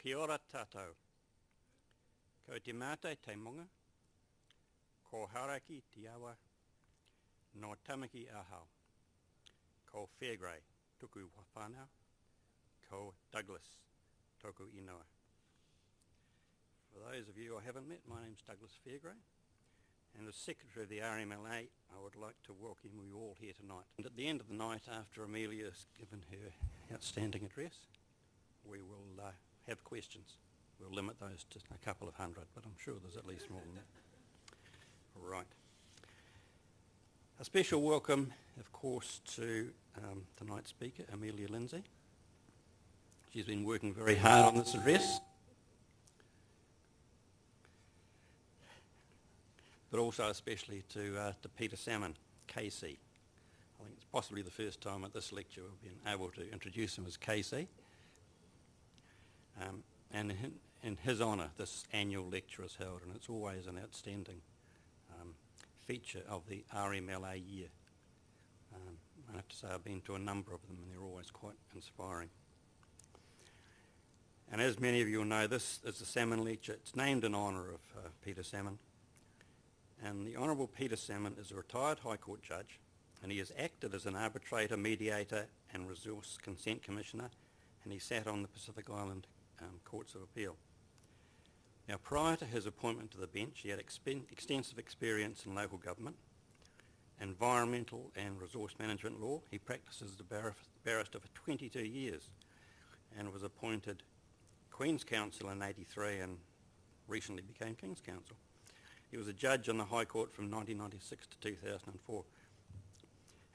Kia ora tātou. Ko te mate te monga, ko haraki te awa, no tamaki ahau. Ko Fairgrey, tuku whānau, ko Douglas, toku inoa. For those of you I haven't met, my name's Douglas Fairgrey, and as Secretary of the RMLA, I would like to welcome you all here tonight. And at the end of the night, after Amelia has given her outstanding address, we will have questions. We'll limit those to a couple of hundred, but I'm sure there's at least more than that. All right. A special welcome, of course, to tonight's speaker, Amelia Linzey. She's been working very hard on this address, but also especially to Peter Salmon, KC. I think it's possibly the first time at this lecture we've been able to introduce him as KC. And in his honour, this annual lecture is held, and it's always an outstanding feature of the RMLA year. I have to say I've been to a number of them, and they're always quite inspiring. And as many of you will know, this is the Salmon lecture. It's named in honour of Peter Salmon. And the Honourable Peter Salmon is a retired High Court judge, and he has acted as an arbitrator, mediator and resource consent commissioner, and he sat on the Pacific Island Courts of Appeal. Now, prior to his appointment to the bench, he had extensive experience in local government, environmental and resource management law. He practiced as a barrister for 22 years and was appointed Queen's Counsel in '83 and recently became King's Counsel. He was a judge on the High Court from 1996 to 2004.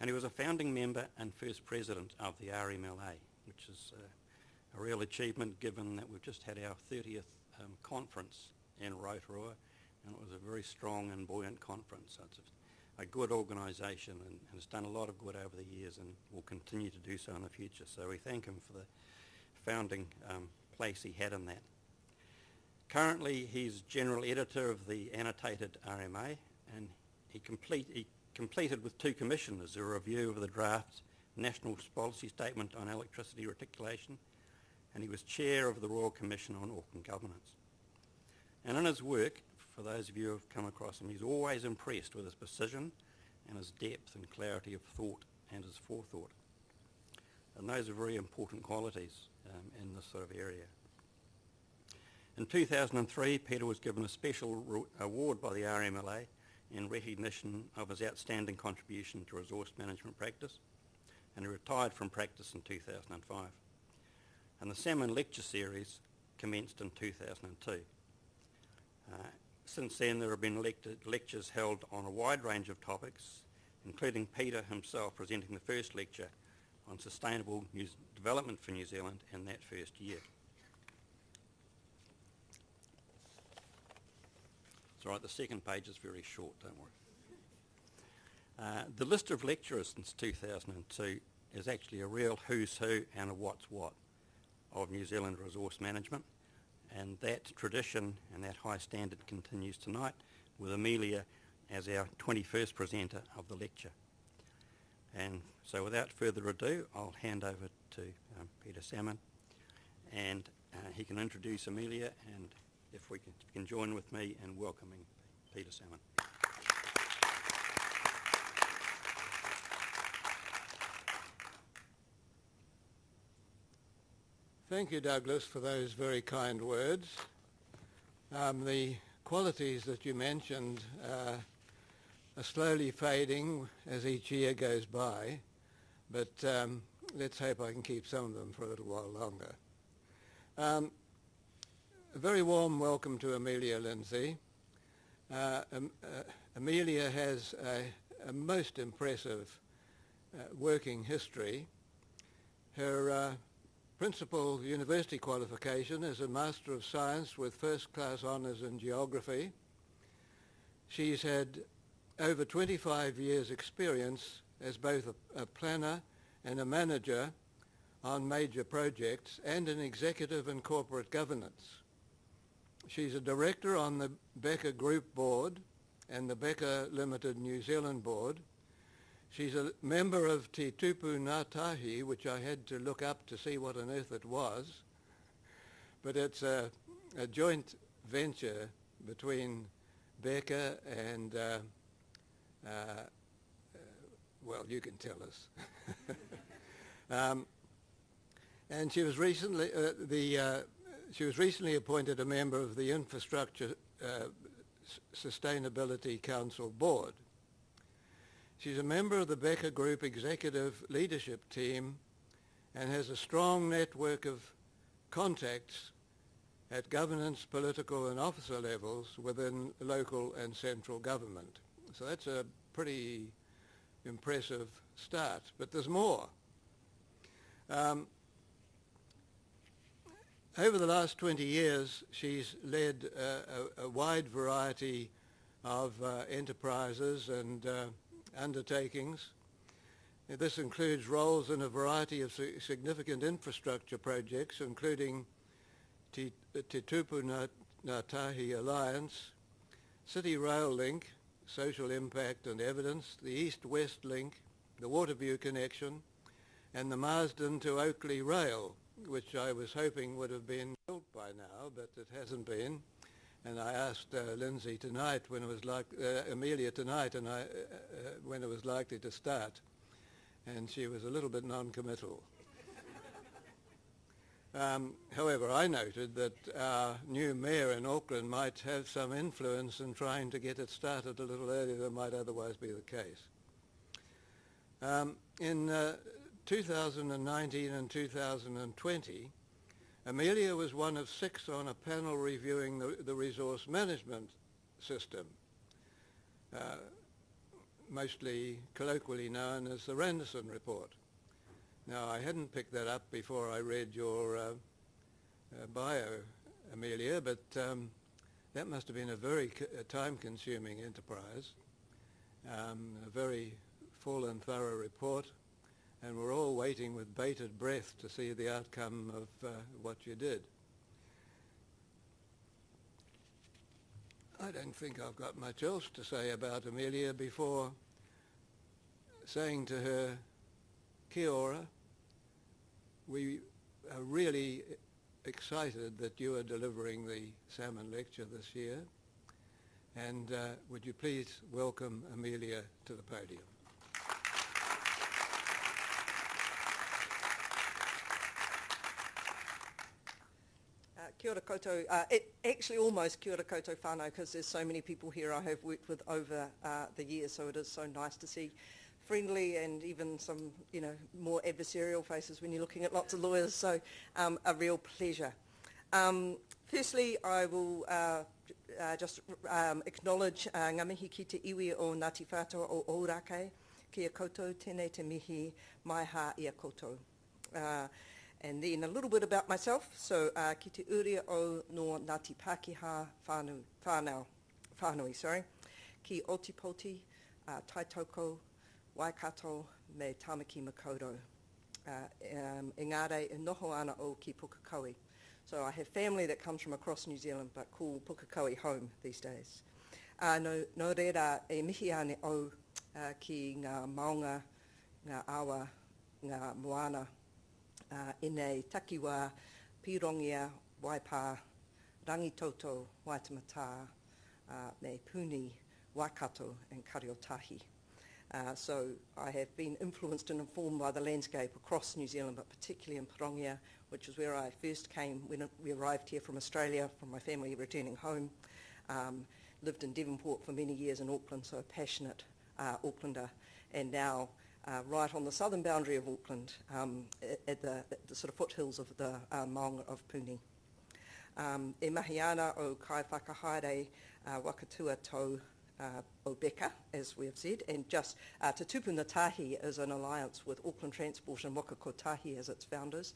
And he was a founding member and first president of the RMLA, which is a real achievement given that we've just had our 30th conference in Rotorua, and it was a very strong and buoyant conference. So it's a good organisation and has done a lot of good over the years and will continue to do so in the future. So we thank him for the founding place he had in that. Currently he's General Editor of the annotated RMA, and he completed with 2 commissioners a review of the draft National Policy Statement on Electricity Reticulation, and he was Chair of the Royal Commission on Auckland Governance. And in his work, for those of you who have come across him, he's always impressed with his precision and his depth and clarity of thought and his forethought. And those are very important qualities in this sort of area. In 2003, Peter was given a special award by the RMLA in recognition of his outstanding contribution to resource management practice, and he retired from practice in 2005. And the Salmon lecture series commenced in 2002. Since then there have been lectures held on a wide range of topics, including Peter himself presenting the first lecture on sustainable development for New Zealand in that first year. It's all right, the second page is very short, don't worry. The list of lecturers since 2002 is actually a real who's who and a what's what of New Zealand resource management, and that tradition and that high standard continues tonight with Amelia as our 21st presenter of the lecture. And so without further ado, I'll hand over to Peter Salmon, and he can introduce Amelia, and if we can join with me in welcoming Peter Salmon. Thank you, Douglas, for those very kind words. The qualities that you mentioned are slowly fading as each year goes by, but let's hope I can keep some of them for a little while longer. A very warm welcome to Amelia Linzey. Amelia has a most impressive working history. Her principal university qualification is a Master of Science with first-class honours in geography. She's had over 25 years' experience as both a planner and a manager on major projects and in executive and corporate governance. She's a director on the Becker Group Board and the Becker Limited New Zealand Board. She's a member of Te Tupu Ngātahi, which I had to look up to see what on earth it was. but it's a joint venture between Becca and, well, you can tell us. And she was recently appointed a member of the Infrastructure Sustainability Council Board. She's a member of the Becca Group Executive Leadership Team and has a strong network of contacts at governance, political and officer levels within local and central government. So that's a pretty impressive start, but there's more. Over the last 20 years, she's led a wide variety of enterprises and undertakings. This includes roles in a variety of significant infrastructure projects, including Te Tupu Ngā Tahi Alliance, City Rail Link, Social Impact and Evidence, the East-West Link, the Waterview Connection, and the Marsden to Oakley Rail, which I was hoping would have been built by now, but it hasn't been. And I asked Linzey tonight when it was Amelia tonight, and when it was likely to start, and she was a little bit non-committal. However, I noted that our new mayor in Auckland might have some influence in trying to get it started a little earlier than might otherwise be the case. In 2019 and 2020, Amelia was one of 6 on a panel reviewing the resource management system, mostly colloquially known as the Randerson Report. Now, I hadn't picked that up before I read your bio, Amelia, but that must have been a very time-consuming enterprise, a very full and thorough report, and we're all waiting with bated breath to see the outcome of what you did. I don't think I've got much else to say about Amelia before saying to her, kia ora. We are really excited that you are delivering the Salmon lecture this year, and would you please welcome Amelia to the podium. Kia ora koutou. Actually almost kia ora koutou whānau, because there's so many people here I have worked with over the years, so it is so nice to see friendly and even some, more adversarial faces when you're looking at lots of lawyers, so a real pleasure. Firstly, I will just acknowledge ngā mihi ki te iwi o Ngāti Whātua o Ōrākei, kia koutou tēnei te mihi mai hā ia koutou. And then a little bit about myself. So ki te uria o no Ngāti Pākehā whānui, ki Otipoti, Taitoko, Waikato, me Tamaki Makaurau. Engare, e noho ana o ki Pukekohe. So I have family that comes from across New Zealand, but call Pukekohe home these days. No reira e mihi ane o ki ngā maunga, ngā awa, ngā moana, i nei takiwā, pirongia, Waipā, Rangitoto, Waitemata, me Puni, Waikato and Kariotahi. So I have been influenced and informed by the landscape across New Zealand, but particularly in Pirongia, which is where I first came when we arrived here from Australia, from my family returning home. Lived in Devonport for many years in Auckland, so a passionate Aucklander, and now right on the southern boundary of Auckland, at the sort of foothills of the Maunga of Puni. E mahi ana o kai whakahaere wakatua tau o Becca, as we have said, and just Te Tupu Ngā Tahi is an alliance with Auckland Transport and Waka Kotahi as its founders,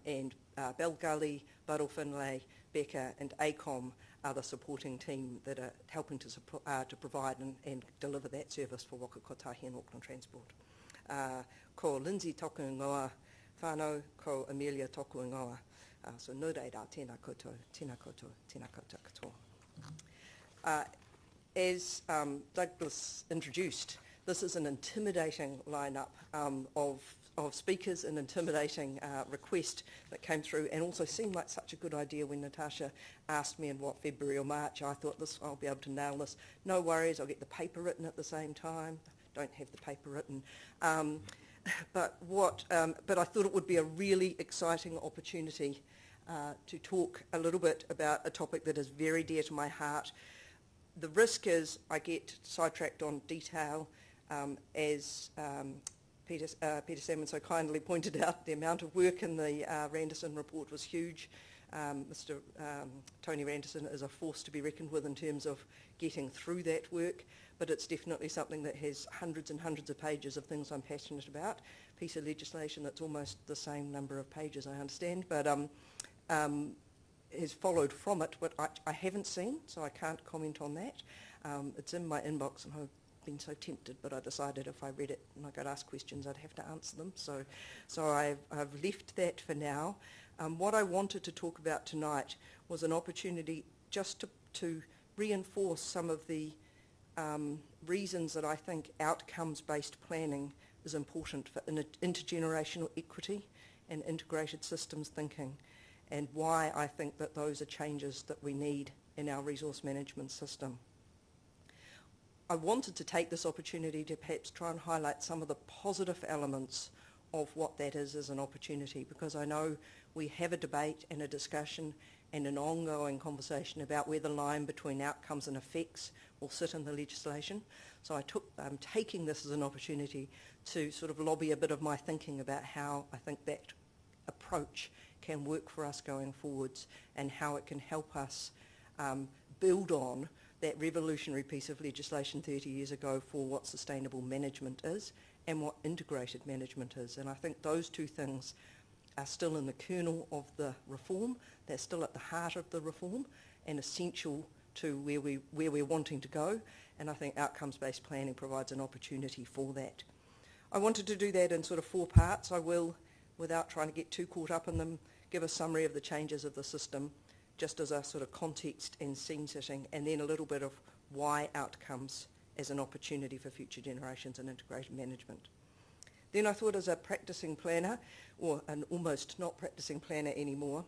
and Bell Gully, Burrell Finlay, Becca and ACOM are the supporting team that are helping to provide and deliver that service for Waka Kotahi and Auckland Transport. Ko Linzey toku ingoa whānau, ko Amelia toku ingoa. So no reira, tēnā koutou, tēnā koutou, tēnā koutou katoa. As Douglas introduced, this is an intimidating lineup of of speakers, an intimidating request that came through, and also seemed like such a good idea when Natasha asked me in February or March. I thought I'll be able to nail this. No worries, I'll get the paper written at the same time. Don't have the paper written. But I thought it would be a really exciting opportunity to talk a little bit about a topic that is very dear to my heart. The risk is I get sidetracked on detail, as Peter Salmon so kindly pointed out. The amount of work in the Randerson report was huge. Mr. Tony Randerson is a force to be reckoned with in terms of getting through that work, but it's definitely something that has hundreds and hundreds of pages of things I'm passionate about. Piece of legislation that's almost the same number of pages, I understand, but has followed from it, but I haven't seen, so I can't comment on that. It's in my inbox, and I've been so tempted, but I decided if I read it and I got asked questions, I'd have to answer them. So I've left that for now. What I wanted to talk about tonight was an opportunity just to reinforce some of the reasons that I think outcomes-based planning is important for intergenerational equity and integrated systems thinking, and why I think that those are changes that we need in our resource management system. I wanted to take this opportunity to perhaps try and highlight some of the positive elements of what that is as an opportunity, because I know we have a debate and a discussion and an ongoing conversation about where the line between outcomes and effects will sit in the legislation. So I'm taking this as an opportunity to sort of lobby a bit of my thinking about how I think that approach can work for us going forwards, and how it can help us build on that revolutionary piece of legislation 30 years ago for what sustainable management is and what integrated management is. And I think those two things are still in the kernel of the reform. They're still at the heart of the reform and essential to where we're wanting to go. And I think outcomes-based planning provides an opportunity for that. I wanted to do that in sort of 4 parts. I will, without trying to get too caught up in them, give a summary of the changes of the system, just as a sort of context and scene setting, and then a little bit of why outcomes as an opportunity for future generations and integrated management. Then I thought, as a practicing planner, or an almost not practicing planner anymore,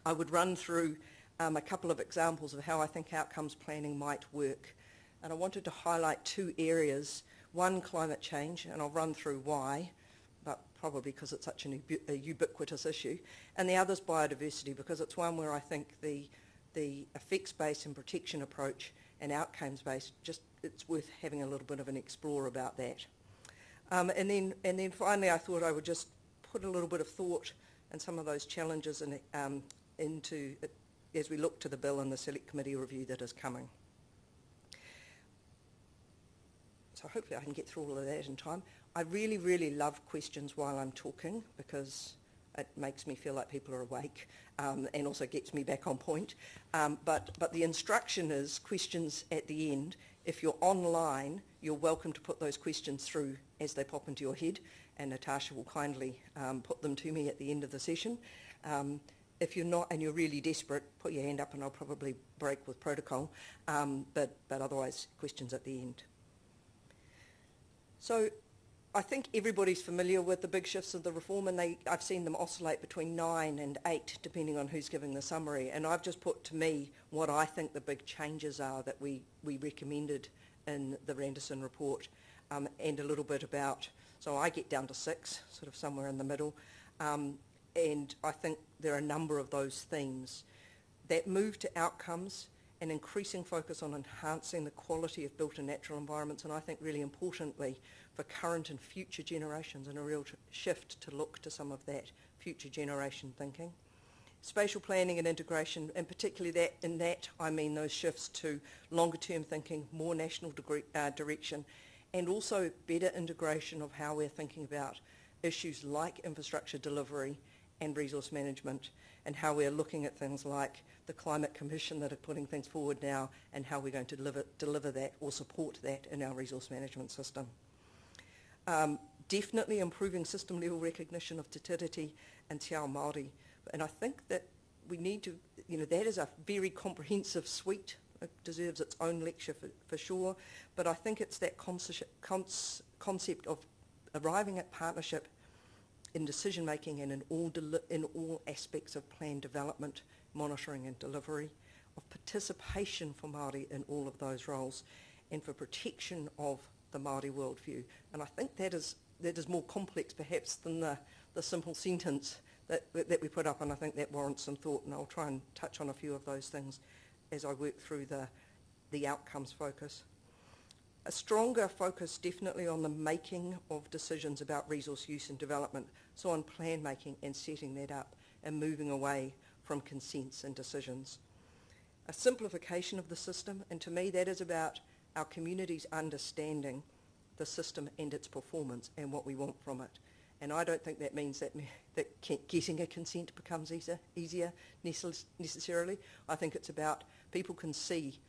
I would run through a couple of examples of how I think outcomes planning might work. And I wanted to highlight 2 areas. One, climate change, and I'll run through why, but probably because it's such a ubiquitous issue. And the other's biodiversity, because it's one where I think the effects-based and protection approach and outcomes-based, it's worth having a little bit of an explore about that. And then finally, I thought I would just put a little bit of thought and some of those challenges into it as we look to the bill and the Select Committee review that is coming. So hopefully I can get through all of that in time. I really, really love questions while I'm talking, because it makes me feel like people are awake, and also gets me back on point. But the instruction is questions at the end. If you're online, you're welcome to put those questions through as they pop into your head, and Natasha will kindly put them to me at the end of the session. If you're not and you're really desperate, put your hand up and I'll probably break with protocol, but otherwise questions at the end. So I think everybody's familiar with the big shifts of the reform, and I've seen them oscillate between 9 and 8, depending on who's giving the summary. And I've just put to me what I think the big changes are that we recommended in the Randerson report, and a little bit about, so I get down to 6, sort of somewhere in the middle. And I think there are a number of those themes. That move to outcomes, an increasing focus on enhancing the quality of built and natural environments, and I think really importantly for current and future generations, and a real shift to look to some of that future generation thinking. Spatial planning and integration, and particularly I mean those shifts to longer term thinking, more national direction, and also better integration of how we're thinking about issues like infrastructure delivery and resource management, and how we're looking at things like the Climate Commission that are putting things forward now, and how we're going to deliver that or support that in our resource management system. Definitely improving system level recognition of te tiriti and te ao Māori, and I think that we need to, that is a very comprehensive suite. It deserves its own lecture for sure, but I think it's that concept of arriving at partnership in decision making and in all aspects of plan development, monitoring and delivery, of participation for Māori in all of those roles, and for protection of the Māori worldview. And I think that is more complex perhaps than the simple sentence that we put up, and I think that warrants some thought, and I'll try and touch on a few of those things as I work through the outcomes focus. A stronger focus definitely on the making of decisions about resource use and development, so on plan making and setting that up and moving away from consents and decisions. A simplification of the system, and to me that is about our communities understanding the system and its performance and what we want from it. And I don't think that means that getting a consent becomes easier necessarily. I think it's about people can see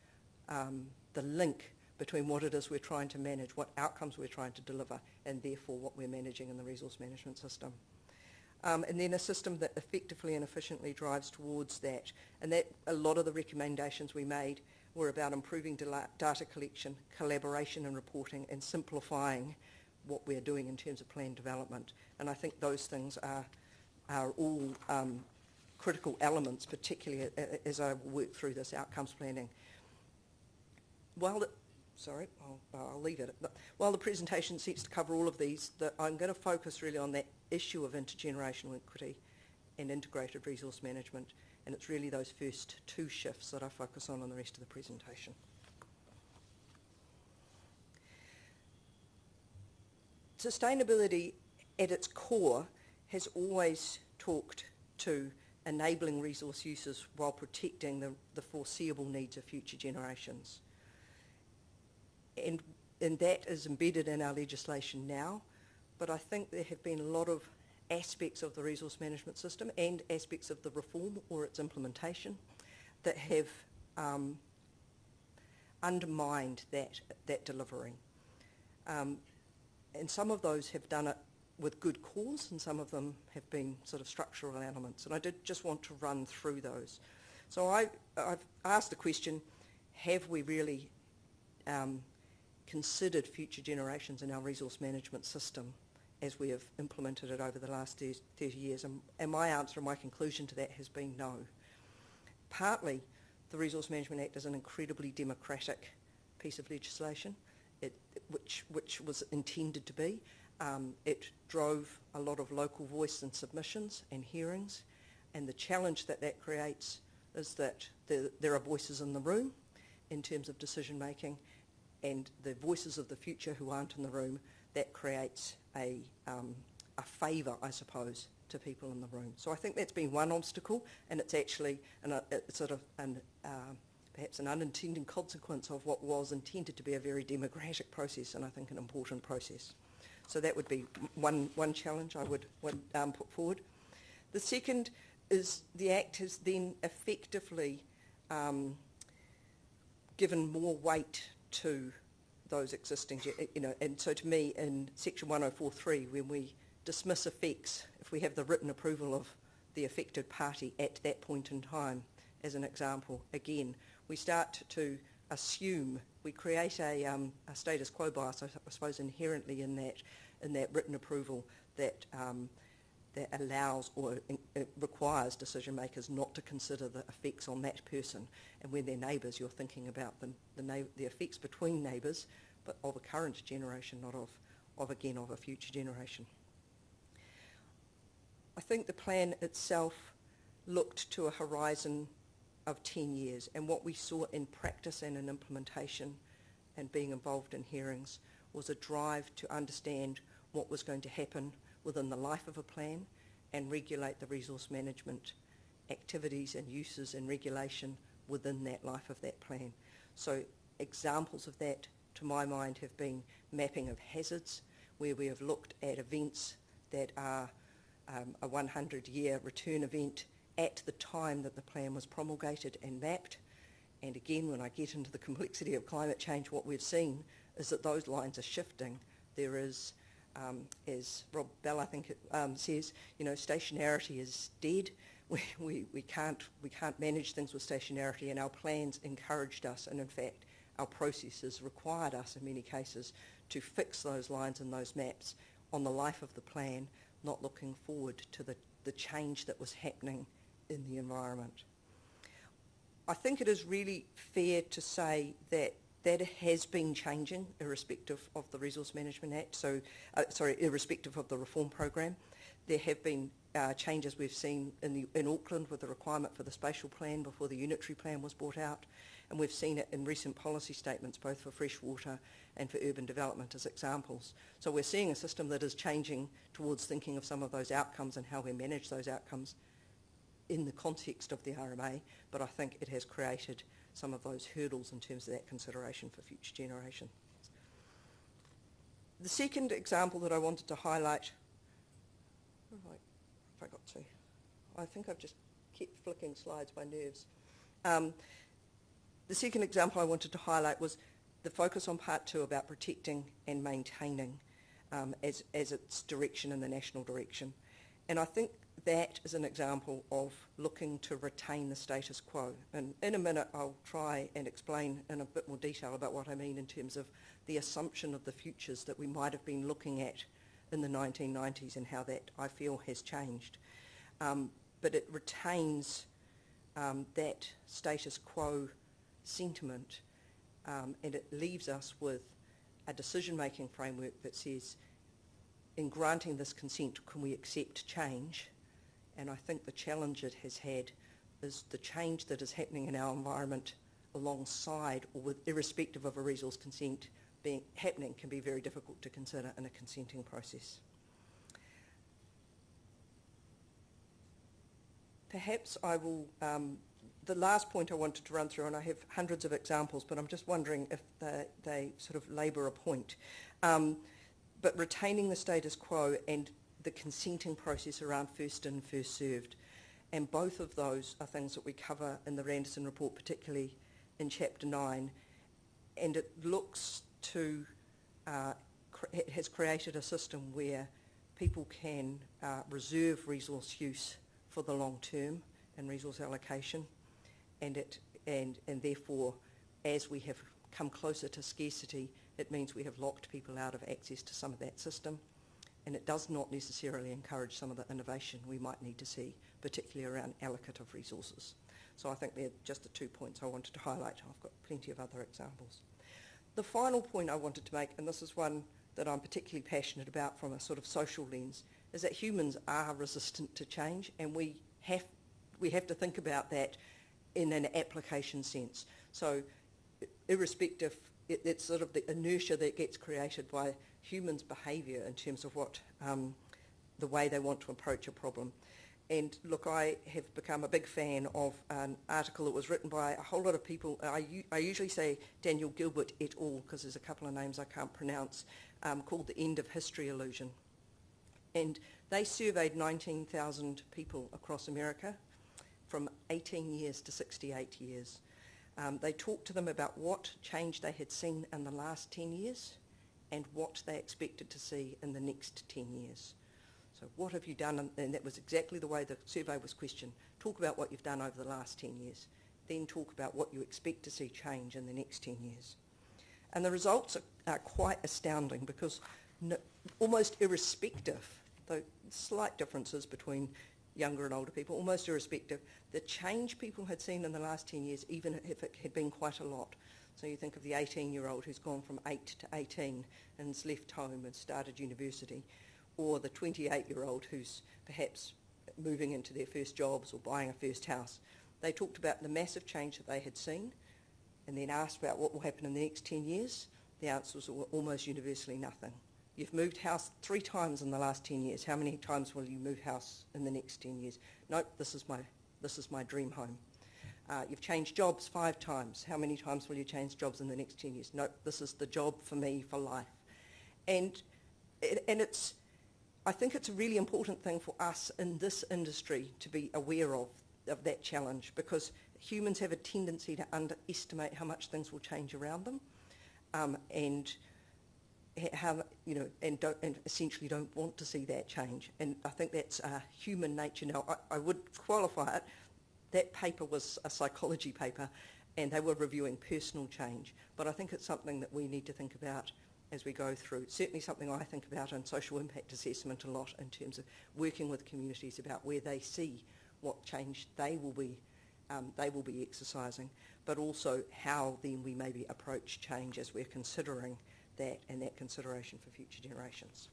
the link between what it is we're trying to manage, what outcomes we're trying to deliver, and therefore what we're managing in the resource management system. And then a system that effectively and efficiently drives towards that. And that a lot of the recommendations we made were about improving data collection, collaboration and reporting, and simplifying what we're doing in terms of plan development. And I think those things are all critical elements, particularly as I work through this outcomes planning. I'll leave it. While the presentation seeks to cover all of these, I'm going to focus really on that issue of intergenerational equity and integrated resource management, and it's really those first two shifts that I focus on the rest of the presentation. Sustainability at its core has always talked to enabling resource uses while protecting the foreseeable needs of future generations. And that is embedded in our legislation now, but I think there have been a lot of aspects of the resource management system and aspects of the reform or its implementation that have undermined that delivery. And some of those have done it with good cause, and some of them have been sort of structural elements. And I did just want to run through those. So I've asked the question, have we really considered future generations in our resource management system as we have implemented it over the last 30 years? And my answer and my conclusion to that has been no. Partly, the Resource Management Act is an incredibly democratic piece of legislation, which was intended to be. It drove a lot of local voice and submissions and hearings, and the challenge that creates is that there are voices in the room in terms of decision making, and the voices of the future who aren't in the room. That creates a favour, I suppose, to people in the room. So I think that's been one obstacle, and it's actually perhaps an unintended consequence of what was intended to be a very democratic process, and I think an important process. So that would be one challenge I would put forward. The second is the Act has then effectively given more weight to those existing, and so to me in section 104.3, when we dismiss effects, if we have the written approval of the affected party at that point in time, as an example, again, we start to assume, we create a status quo bias, I suppose, inherently in that written approval that allows or requires decision makers not to consider the effects on that person. And when they're neighbours, you're thinking about the effects between neighbours, but of a current generation, not of a future generation. I think the plan itself looked to a horizon of 10 years, and what we saw in practice and in implementation and being involved in hearings was a drive to understand what was going to happen within the life of a plan and regulate the resource management activities and uses and regulation within that life of that plan. So examples of that, to my mind, have been mapping of hazards, where we have looked at events that are a 100-year return event at the time that the plan was promulgated and mapped. And again, when I get into the complexity of climate change, what we've seen is that those lines are shifting. There is, as Rob Bell, I think says, stationarity is dead. We can't manage things with stationarity, and our plans encouraged us, and in fact our processes required us in many cases to fix those lines and those maps on the life of the plan not looking forward to the change that was happening in the environment. I think it is really fair to say that it has been changing irrespective of the Resource Management Act, irrespective of the reform program. There have been changes we've seen in Auckland with the requirement for the spatial plan before the unitary plan was brought out, and we've seen it in recent policy statements both for freshwater and for urban development as examples. So we're seeing a system that is changing towards thinking of some of those outcomes and how we manage those outcomes in the context of the RMA, but I think it has created some of those hurdles in terms of that consideration for future generations. The second example that I wanted to highlight, I think I've just kept flicking slides by nerves. The second example I wanted to highlight was the focus on part 2 about protecting and maintaining as its direction in the national direction. And I think that is an example of looking to retain the status quo. And in a minute I'll try and explain in a bit more detail about what I mean in terms of the assumption of the futures that we might have been looking at in the 1990s and how that, I feel, has changed. But it retains that status quo sentiment, and it leaves us with a decision-making framework that says, in granting this consent, can we accept change? And I think the challenge it has had is the change that is happening in our environment alongside or with, irrespective of a resource consent happening, can be very difficult to consider in a consenting process. Perhaps I will, the last point I wanted to run through, and I have hundreds of examples, but I'm just wondering if they sort of labour a point. But retaining the status quo and the consenting process around first in, first served. And both of those are things that we cover in the Randerson report, particularly in Chapter 9. And it looks to, it has created a system where people can reserve resource use for the long term and resource allocation. And therefore, as we have come closer to scarcity, it means we have locked people out of access to some of that system. And it does not necessarily encourage some of the innovation we might need to see, particularly around allocative resources. So I think they're just the 2 points I wanted to highlight. I've got plenty of other examples. The final point I wanted to make, and this is one that I'm particularly passionate about from a sort of social lens, is that humans are resistant to change, and we have to think about that in an application sense. So irrespective, it's sort of the inertia that gets created by humans' behaviour in terms of what the way they want to approach a problem. And look, I have become a big fan of an article that was written by a whole lot of people. I usually say Daniel Gilbert et al. Because there's a couple of names I can't pronounce, called The End of History Illusion. And they surveyed 19,000 people across America from 18 years to 68 years. They talked to them about what change they had seen in the last 10 years and what they expected to see in the next 10 years. So what have you done? And that was exactly the way the survey was questioned. Talk about what you've done over the last 10 years. Then talk about what you expect to see change in the next 10 years. And the results are quite astounding because almost irrespective, though slight differences between younger and older people, almost irrespective, the change people had seen in the last 10 years, even if it had been quite a lot. So you think of the 18-year-old who's gone from 8 to 18 and has left home and started university, or the 28-year-old who's perhaps moving into their first jobs or buying a first house. They talked about the massive change that they had seen and then asked about what will happen in the next 10 years. The answers were almost universally nothing. You've moved house 3 times in the last 10 years. How many times will you move house in the next 10 years? Nope, this is my dream home. You've changed jobs 5 times. How many times will you change jobs in the next 10 years? Nope, this is the job for me for life. And I think it's a really important thing for us in this industry to be aware of that challenge, because humans have a tendency to underestimate how much things will change around them, and essentially don't want to see that change. And I think that's human nature. Now, I would qualify it. That paper was a psychology paper, and they were reviewing personal change. But I think it's something that we need to think about as we go through. It's certainly something I think about in social impact assessment a lot in terms of working with communities about where they see what change they will be exercising, but also how then we maybe approach change as we're considering that and that consideration for future generations.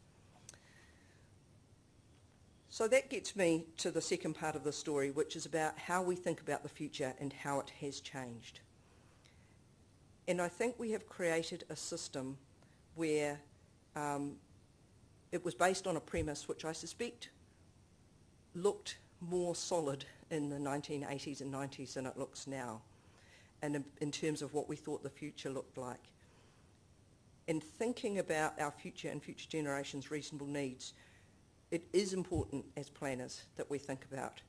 So that gets me to the second part of the story, which is about how we think about the future and how it has changed. And I think we have created a system where it was based on a premise which I suspect looked more solid in the 1980s and 90s than it looks now, and in terms of what we thought the future looked like. In thinking about our future and future generations' reasonable needs, it is important as planners that we think about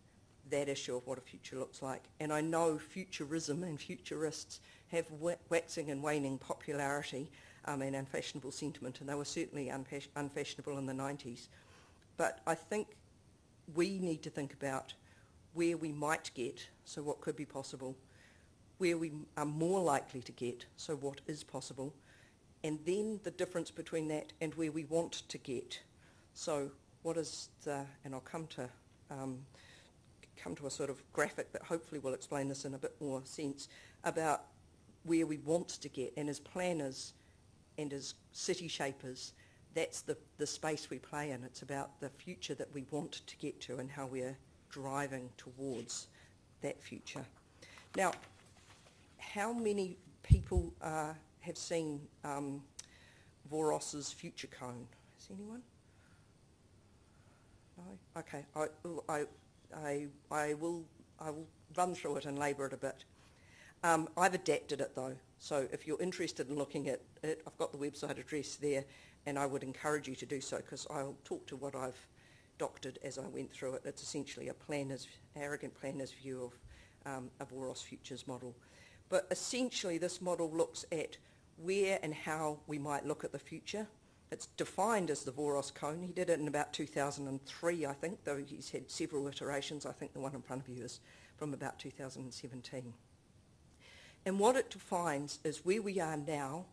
that issue of what a future looks like. And I know futurism and futurists have waxing and waning popularity and unfashionable sentiment, and they were certainly unfashionable in the 90s. But I think we need to think about where we might get, so what could be possible, where we are more likely to get, so what is possible, and then the difference between that and where we want to get. So what is the, and I'll come to a sort of graphic that hopefully will explain this in a bit more sense, about where we want to get, and as planners and as city shapers, that's the space we play in. It's about the future that we want to get to and how we're driving towards that future. Now, how many people have seen Voros's future cone? Has anyone? No? Okay, I will run through it and labour it a bit. I've adapted it though, so if you're interested in looking at it, I've got the website address there, and I would encourage you to do so, because I'll talk to what I've doctored as I went through it. It's essentially a arrogant planner's view of a Voros futures model. But essentially this model looks at where and how we might look at the future. It's defined as the Voros cone. He did it in about 2003, I think, though he's had several iterations. I think the one in front of you is from about 2017. And what it defines is where we are now,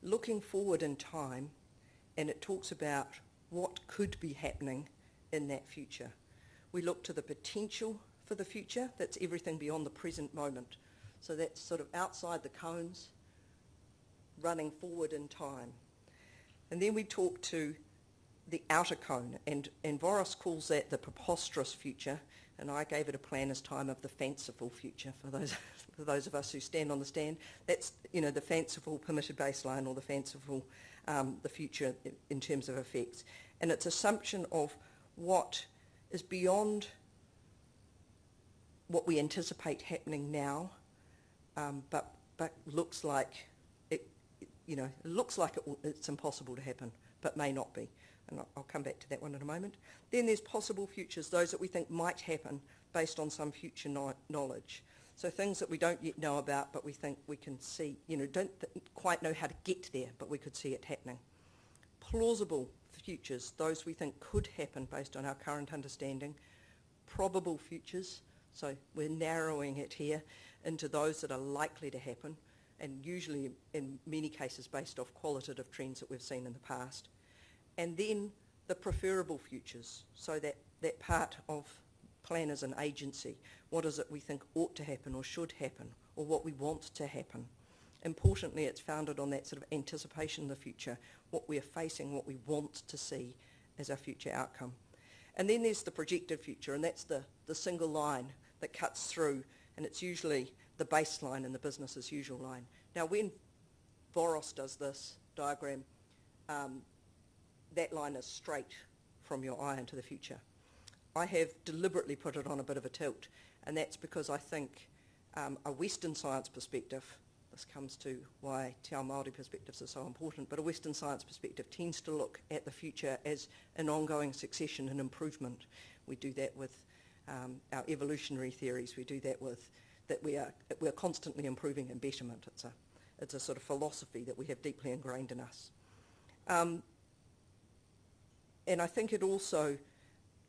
looking forward in time, and it talks about what could be happening in that future. We look to the potential for the future. That's everything beyond the present moment. So that's sort of outside the cones, running forward in time. And then we talk to the outer cone, and Voros calls that the preposterous future, and I gave it a planner's time of the fanciful future for those of us who stand on the stand. That's, you know, the fanciful permitted baseline, or the fanciful, the future in terms of effects. And it's assumption of what is beyond what we anticipate happening now, but looks like it, you know, it looks like it's impossible to happen, but may not be. And I'll come back to that one in a moment. Then there's possible futures, those that we think might happen based on some future knowledge. So things that we don't yet know about, but we think we can see, you know, don't quite know how to get there, but we could see it happening. Plausible futures, those we think could happen based on our current understanding. Probable futures, so we're narrowing it here into those that are likely to happen, and usually in many cases based off qualitative trends that we've seen in the past. And then the preferable futures, so that part of planners and agency. What is it we think ought to happen or should happen, or what we want to happen? Importantly, it's founded on that sort of anticipation of the future, what we're facing, what we want to see as our future outcome. And then there's the projected future, and that's the single line that cuts through, and it's usually the baseline and the business as usual line. Now, when Voros does this diagram, that line is straight from your eye into the future. I have deliberately put it on a bit of a tilt, and that's because I think a Western science perspective, this comes to why Te Ao Māori perspectives are so important, but a Western science perspective tends to look at the future as an ongoing succession and improvement. We do that with our evolutionary theories. We do that with that we're constantly improving and betterment. It's a sort of philosophy that we have deeply ingrained in us. And I think it also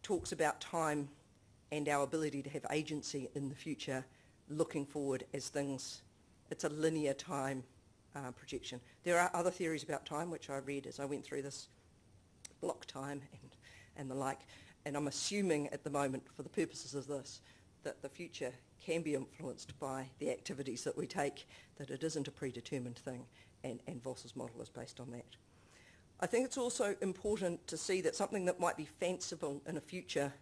talks about time and our ability to have agency in the future, looking forward as things. It's a linear time projection. There are other theories about time which I read as I went through this, block time and the like, and I'm assuming at the moment, for the purposes of this, that the future can be influenced by the activities that we take, that it isn't a predetermined thing, and Voss's model is based on that. I think it's also important to see that something that might be fanciful in a future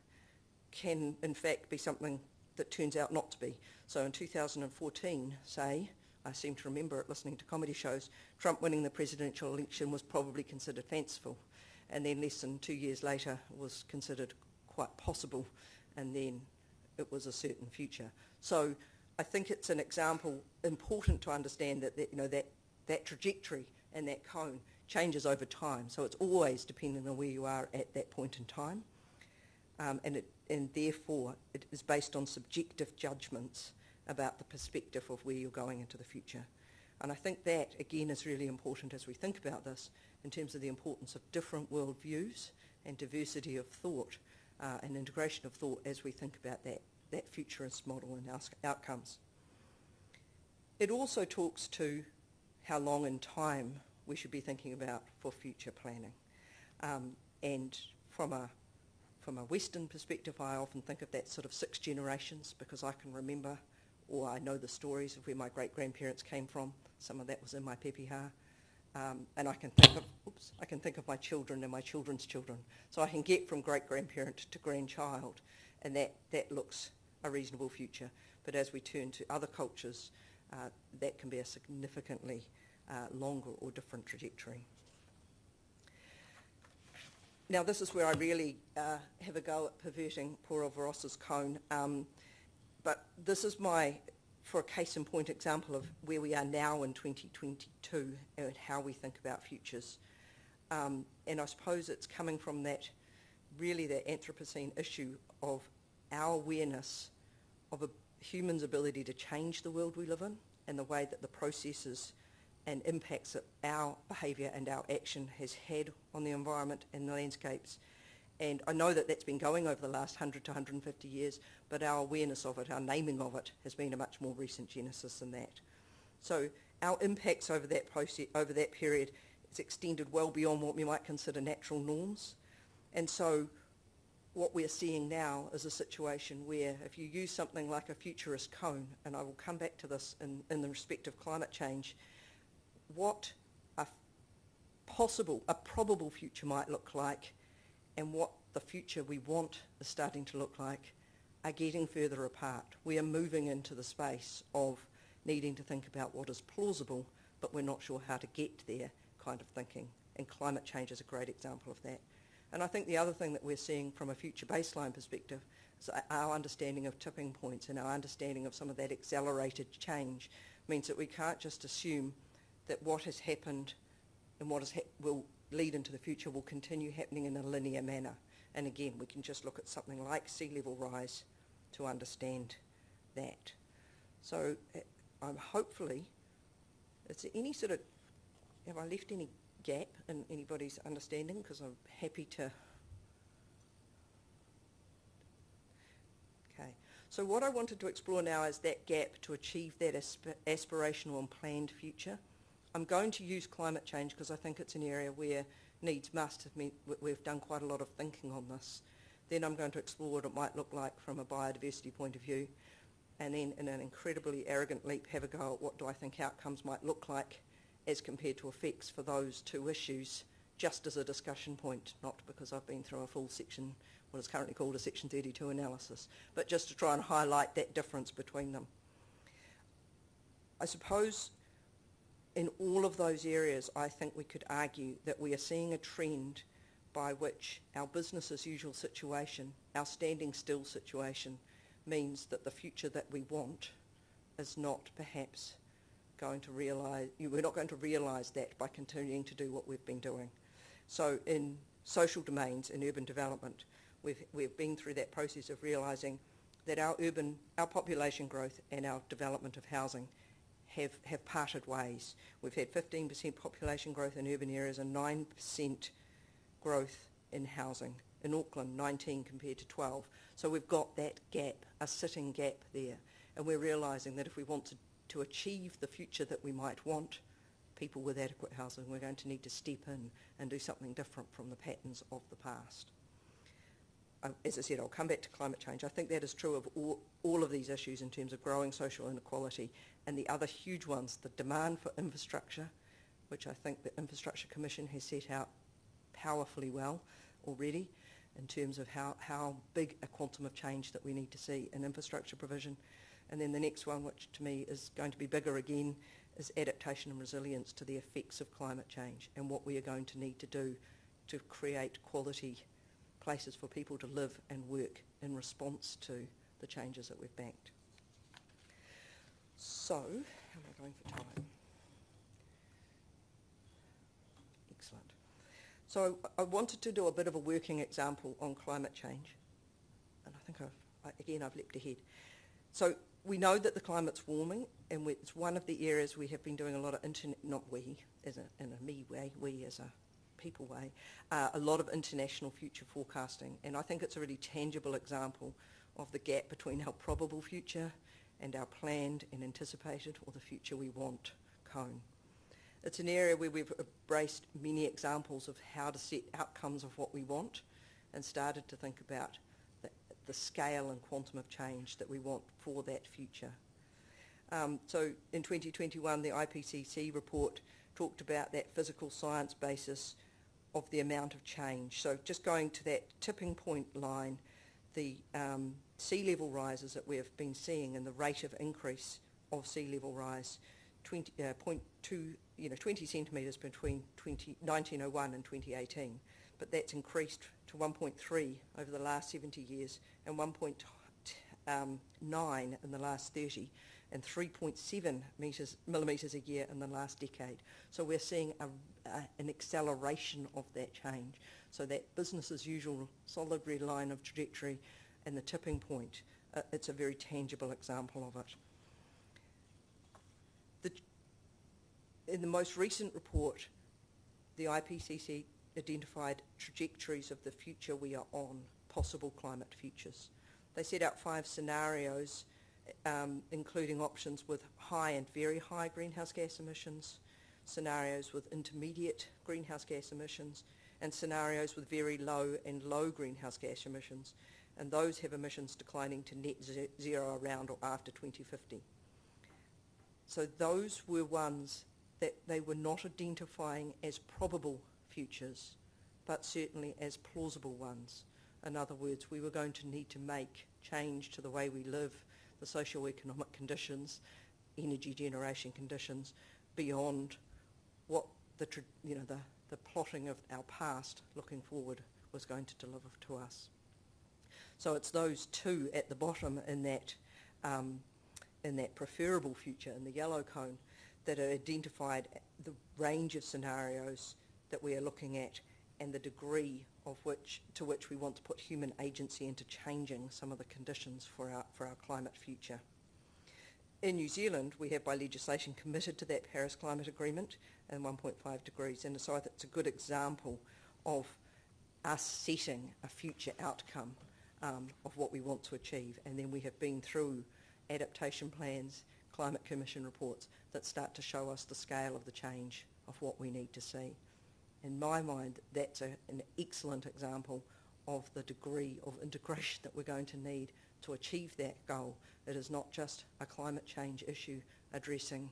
can in fact be something that turns out not to be. So in 2014, say, I seem to remember it listening to comedy shows, Trump winning the presidential election was probably considered fanciful, and then less than 2 years later was considered quite possible, and then it was a certain future. So I think it's an example important to understand that, that trajectory and that cone changes over time. So it's always dependent on where you are at that point in time, and therefore it is based on subjective judgments about the perspective of where you're going into the future. And I think that, again, is really important as we think about this in terms of the importance of different worldviews and diversity of thought and integration of thought as we think about that futurist model and outcomes. It also talks to how long in time we should be thinking about for future planning. And from a Western perspective, I often think of that sort of 6 generations, because I can remember, or I know the stories of where my great-grandparents came from. Some of that was in my pepeha. And I can think of my children and my children's children. So I can get from great-grandparent to grandchild, and that looks a reasonable future. But as we turn to other cultures, that can be a significantly longer or different trajectory. Now, this is where I really have a go at perverting poor Ross's cone. But this is for a case in point example of where we are now in 2022 and how we think about futures. And I suppose it's coming from that Anthropocene issue of our awareness of a human's ability to change the world we live in, and the way that the processes and impacts that our behaviour and our action has had on the environment and the landscapes. And I know that that's been going over the last 100 to 150 years, but our awareness of it, our naming of it, has been a much more recent genesis than that. So our impacts over that process, over that period, is extended well beyond what we might consider natural norms. And so what we're seeing now is a situation where if you use something like a futurist cone, and I will come back to this in the respect of climate change, what a probable future might look like and what the future we want is starting to look like are getting further apart. We are moving into the space of needing to think about what is plausible, but we're not sure how to get there kind of thinking. And climate change is a great example of that. And I think the other thing that we're seeing from a future baseline perspective is our understanding of tipping points and our understanding of some of that accelerated change means that we can't just assume that what has happened and what will lead into the future will continue happening in a linear manner. And again, we can just look at something like sea level rise to understand that. So I'm hopefully, is there any sort of, have I left any gap in anybody's understanding? Because I'm happy to. Okay, so what I wanted to explore now is that gap to achieve that aspirational and planned future. I'm going to use climate change because I think it's an area where needs must. We've done quite a lot of thinking on this. Then I'm going to explore what it might look like from a biodiversity point of view, and then in an incredibly arrogant leap have a go at what do I think outcomes might look like as compared to effects for those two issues, just as a discussion point, not because I've been through a full section, what is currently called a Section 32 analysis, but just to try and highlight that difference between them. I suppose in all of those areas, I think we could argue that we are seeing a trend by which our business as usual situation, our standing still situation, means that the future that we want is not perhaps going to realise, we're not going to realise that by continuing to do what we've been doing. So in social domains, in urban development, we've been through that process of realising that our population growth and our development of housing have parted ways. We've had 15% population growth in urban areas and 9% growth in housing. In Auckland, 19 compared to 12. So we've got that gap, a sitting gap there. And we're realising that if we want to achieve the future that we might want people with adequate housing, we're going to need to step in and do something different from the patterns of the past. As I said, I'll come back to climate change. I think that is true of all of these issues in terms of growing social inequality, and the other huge ones, the demand for infrastructure, which I think the Infrastructure Commission has set out powerfully well already in terms of how big a quantum of change that we need to see in infrastructure provision. And then the next one, which to me is going to be bigger again, is adaptation and resilience to the effects of climate change and what we are going to need to do to create quality places for people to live and work in response to the changes that we've banked. So, how am I going for time? Excellent. So I wanted to do a bit of a working example on climate change, and I think I've leapt ahead. So we know that the climate's warming, and it's one of the areas we have been doing a lot of not we as in a me way, we as a people way, a lot of international future forecasting, and I think it's a really tangible example of the gap between our probable future and our planned and anticipated, or the future we want, cone. It's an area where we've embraced many examples of how to set outcomes of what we want and started to think about the scale and quantum of change that we want for that future. So in 2021, the IPCC report talked about that physical science basis of the amount of change. So just going to that tipping point line, the sea level rises that we have been seeing and the rate of increase of sea level rise, 20 centimetres between 1901 and 2018, but that's increased to 1.3 over the last 70 years and 1.9 in the last 30 and 3.7 millimetres a year in the last decade. So we're seeing an acceleration of that change. So that business as usual solid red line of trajectory and the tipping point, it's a very tangible example of it. In the most recent report, the IPCC identified trajectories of the future we are on, possible climate futures. They set out 5 scenarios, including options with high and very high greenhouse gas emissions, scenarios with intermediate greenhouse gas emissions, and scenarios with very low and low greenhouse gas emissions, and those have emissions declining to net zero around or after 2050. So those were ones that they were not identifying as probable futures, but certainly as plausible ones. In other words, we were going to need to make change to the way we live, the socio-economic conditions, energy generation conditions, beyond what the plotting of our past looking forward was going to deliver to us. So it's those two at the bottom in that preferable future, in the yellow cone, that are identified the range of scenarios that we are looking at and the degree of to which we want to put human agency into changing some of the conditions for our climate future. In New Zealand, we have by legislation committed to that Paris Climate Agreement and 1.5 degrees, and so I think it's a good example of us setting a future outcome of what we want to achieve, and then we have been through adaptation plans, climate commission reports that start to show us the scale of the change of what we need to see. In my mind, that's an excellent example of the degree of integration that we're going to need to achieve that goal. It is not just a climate change issue addressing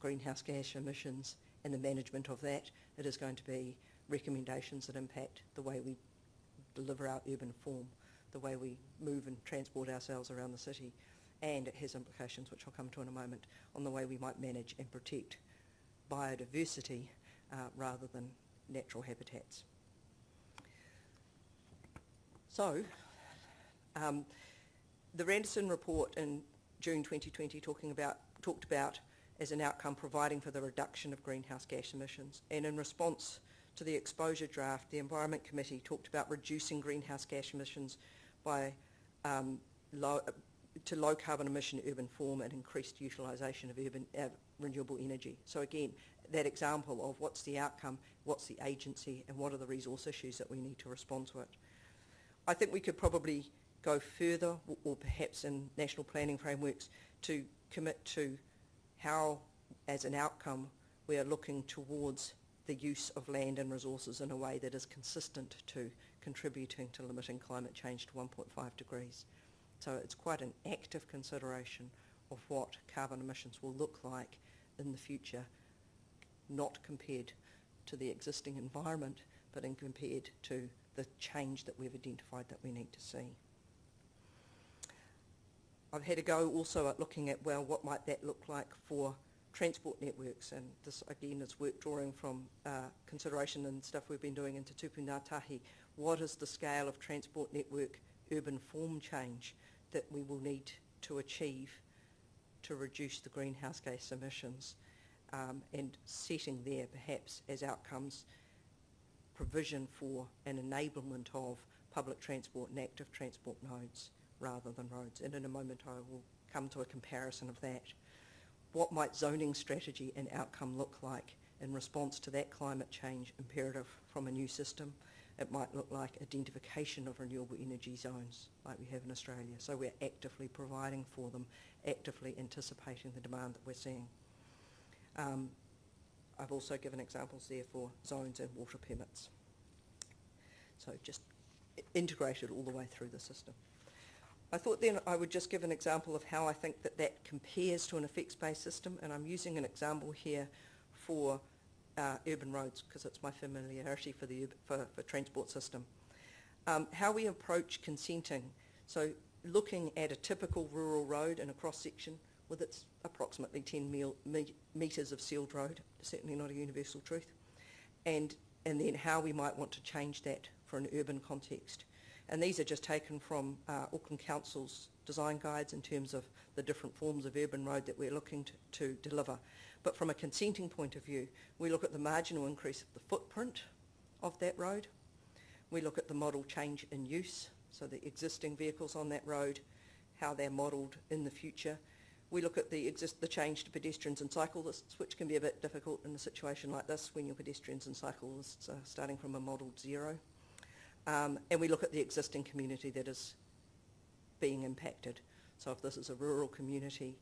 greenhouse gas emissions and the management of that. It is going to be recommendations that impact the way we deliver our urban form, the way we move and transport ourselves around the city, and it has implications, which I'll come to in a moment, on the way we might manage and protect biodiversity rather than natural habitats. So, the Randerson report in June 2020 talked about as an outcome providing for the reduction of greenhouse gas emissions, and in response to the exposure draft, the Environment Committee talked about reducing greenhouse gas emissions by to low carbon emission urban form and increased utilisation of renewable energy. So again, that example of what's the outcome, what's the agency, and what are the resource issues that we need to respond to it. I think we could probably go further, or perhaps in national planning frameworks, to commit to how, as an outcome, we are looking towards the use of land and resources in a way that is consistent to contributing to limiting climate change to 1.5 degrees. So it's quite an active consideration of what carbon emissions will look like in the future, not compared to the existing environment, but compared to the change that we've identified that we need to see. I've had a go also at looking at, well, what might that look like for transport networks, and this again is work drawing from consideration and stuff we've been doing into tupuna-tahi. What is the scale of transport network urban form change that we will need to achieve to reduce the greenhouse gas emissions, and setting there perhaps as outcomes provision for an enablement of public transport and active transport nodes rather than roads. And in a moment I will come to a comparison of that. What might zoning strategy and outcome look like in response to that climate change imperative from a new system? It might look like identification of renewable energy zones like we have in Australia. So we're actively providing for them, actively anticipating the demand that we're seeing. I've also given examples there for zones and water permits. So just integrated all the way through the system. I thought then I would just give an example of how I think that that compares to an effects-based system, and I'm using an example here for urban roads because it's my familiarity for the for transport system. How we approach consenting, so looking at a typical rural road in a cross-section with its approximately 10 metres of sealed road, certainly not a universal truth, and then how we might want to change that for an urban context. And these are just taken from Auckland Council's design guides in terms of the different forms of urban road that we're looking to deliver. But from a consenting point of view, we look at the marginal increase of the footprint of that road. We look at the model change in use, so the existing vehicles on that road, how they're modelled in the future. We look at the change to pedestrians and cyclists, which can be a bit difficult in a situation like this when your pedestrians and cyclists are starting from a modelled zero. And we look at the existing community that is being impacted. So if this is a rural community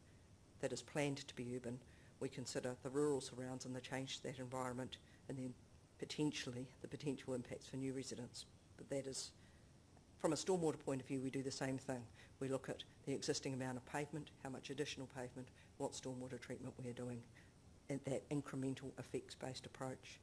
that is planned to be urban, we consider the rural surrounds and the change to that environment, and then potentially the potential impacts for new residents. But that is, from a stormwater point of view, we do the same thing. We look at the existing amount of pavement, how much additional pavement, what stormwater treatment we are doing, and that incremental effects-based approach.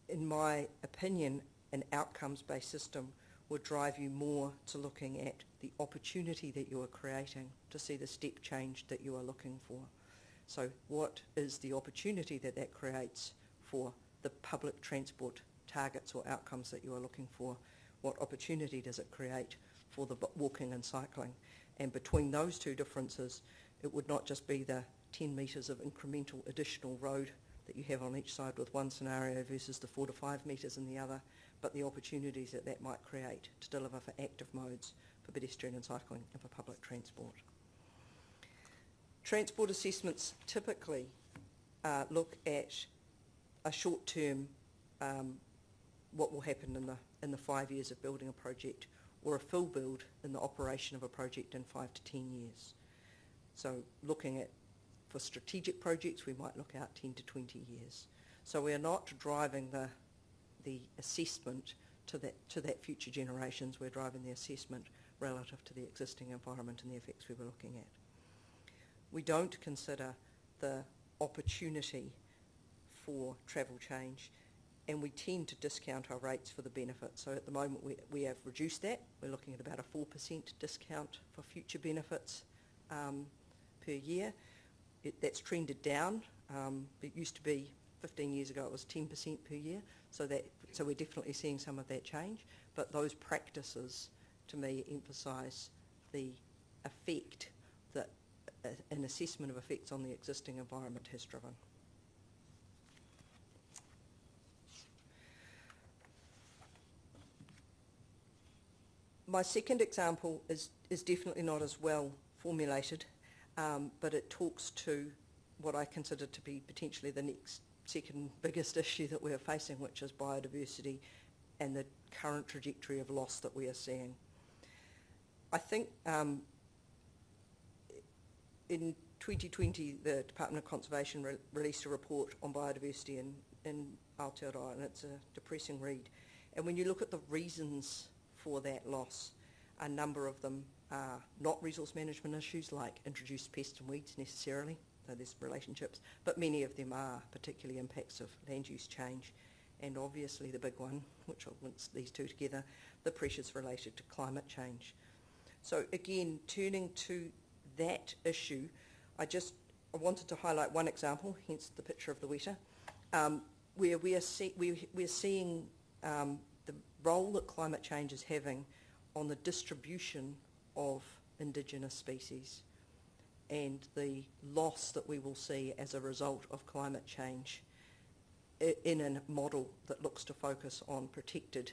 In my opinion, an outcomes-based system would drive you more to looking at the opportunity that you are creating to see the step change that you are looking for. So what is the opportunity that that creates for the public transport targets or outcomes that you are looking for? What opportunity does it create for the walking and cycling? And between those two differences, it would not just be the 10 metres of incremental additional road that you have on each side with one scenario versus the 4 to 5 metres in the other, but the opportunities that that might create to deliver for active modes, for pedestrian and cycling, and for public transport. Transport assessments typically look at a short-term, what will happen in the 5 years of building a project, or a full build in the operation of a project in 5 to 10 years. So looking at, for strategic projects, we might look out 10 to 20 years. So we are not driving the assessment to that future generations. We're driving the assessment relative to the existing environment and the effects we were looking at. We don't consider the opportunity for travel change, and we tend to discount our rates for the benefit. So at the moment we have reduced that. We're looking at about a 4% discount for future benefits per year. That's trended down. It used to be 15 years ago it was 10% per year. So we're definitely seeing some of that change. But those practices, to me, emphasise the effect that an assessment of effects on the existing environment has driven. My second example is definitely not as well formulated, but it talks to what I consider to be potentially the second biggest issue that we're facing, which is biodiversity and the current trajectory of loss that we are seeing. I think in 2020, the Department of Conservation released a report on biodiversity in Aotearoa, and it's a depressing read. And when you look at the reasons for that loss, a number of them are not resource management issues like introduced pests and weeds necessarily, though there's relationships, but many of them are particularly impacts of land use change, and obviously the big one, which I'll link these two together, the pressures related to climate change. So again, turning to that issue, I wanted to highlight one example, hence the picture of the weta, where we're seeing the role that climate change is having on the distribution of indigenous species and the loss that we will see as a result of climate change in a model that looks to focus on protecting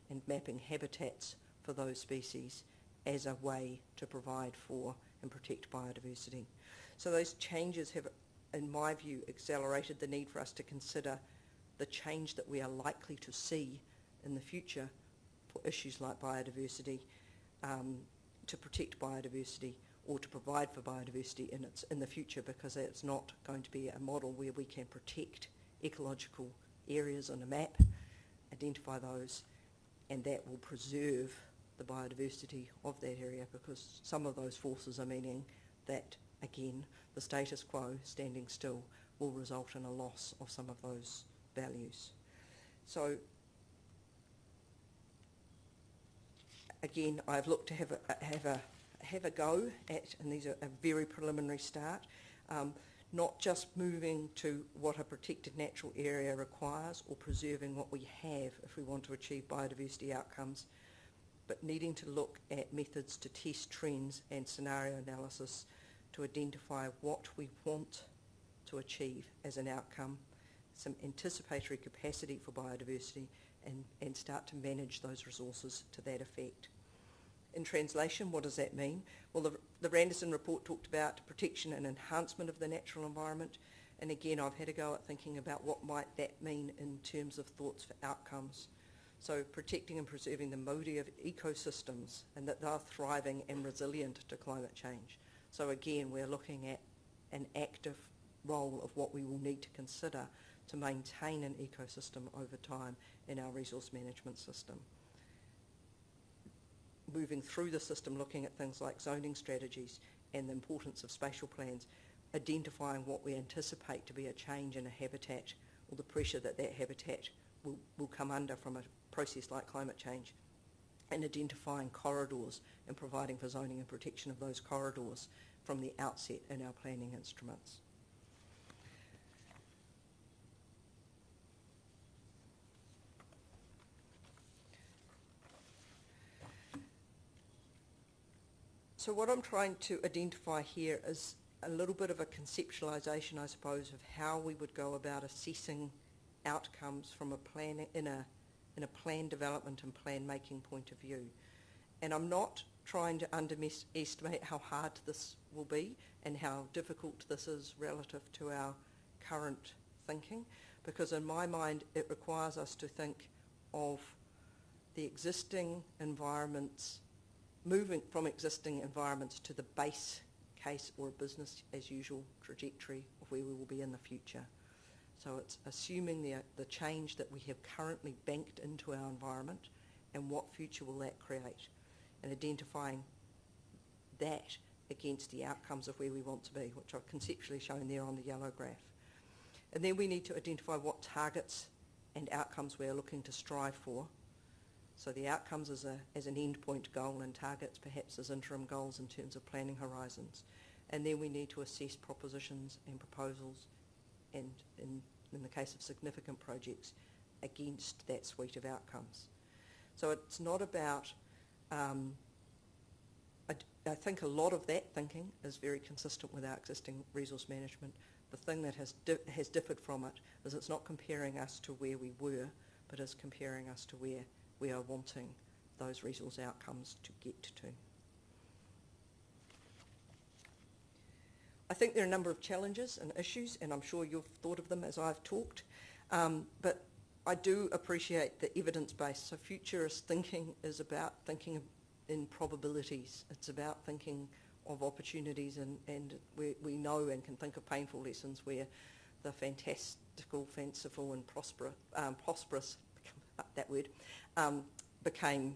and mapping habitats for those species as a way to provide for and protect biodiversity. So those changes have, in my view, accelerated the need for us to consider the change that we are likely to see in the future for issues like biodiversity, to protect biodiversity or to provide for biodiversity in the future, because it's not going to be a model where we can protect ecological areas on a map, identify those, and that will preserve the biodiversity of that area, because some of those forces are meaning that, again, the status quo, standing still, will result in a loss of some of those values. So again, I've looked to have a go at, and these are a very preliminary start, not just moving to what a protected natural area requires or preserving what we have if we want to achieve biodiversity outcomes, but needing to look at methods to test trends and scenario analysis to identify what we want to achieve as an outcome, some anticipatory capacity for biodiversity, and start to manage those resources to that effect. In translation, what does that mean? Well, the Randerson report talked about protection and enhancement of the natural environment, and again I've had a go at thinking about what might that mean in terms of thoughts for outcomes. So protecting and preserving the modi of ecosystems and that they're thriving and resilient to climate change. So again, we're looking at an active role of what we will need to consider to maintain an ecosystem over time in our resource management system. Moving through the system, looking at things like zoning strategies and the importance of spatial plans, identifying what we anticipate to be a change in a habitat or the pressure that that habitat will come under from a process like climate change, and identifying corridors and providing for zoning and protection of those corridors from the outset in our planning instruments. So what I'm trying to identify here is a little bit of a conceptualisation, I suppose, of how we would go about assessing outcomes from a plan in a plan development and plan making point of view. And I'm not trying to underestimate how hard this will be and how difficult this is relative to our current thinking, because in my mind it requires us to think of the existing environments, moving from existing environments to the base case or business as usual trajectory of where we will be in the future. So it's assuming the change that we have currently banked into our environment and what future will that create, and identifying that against the outcomes of where we want to be, which I've conceptually shown there on the yellow graph. And then we need to identify what targets and outcomes we're looking to strive for. So the outcomes as an endpoint goal, and targets perhaps as interim goals in terms of planning horizons. And then we need to assess propositions and proposals, and in the case of significant projects, against that suite of outcomes. So it's not about, I think a lot of that thinking is very consistent with our existing resource management. The thing that has differed from it is it's not comparing us to where we were, but is comparing us to where we are wanting those resource outcomes to get to. I think there are a number of challenges and issues, and I'm sure you've thought of them as I've talked, but I do appreciate the evidence base. So futurist thinking is about thinking in probabilities. It's about thinking of opportunities, and we know and can think of painful lessons where the fantastical, fanciful and prosperous, that word, became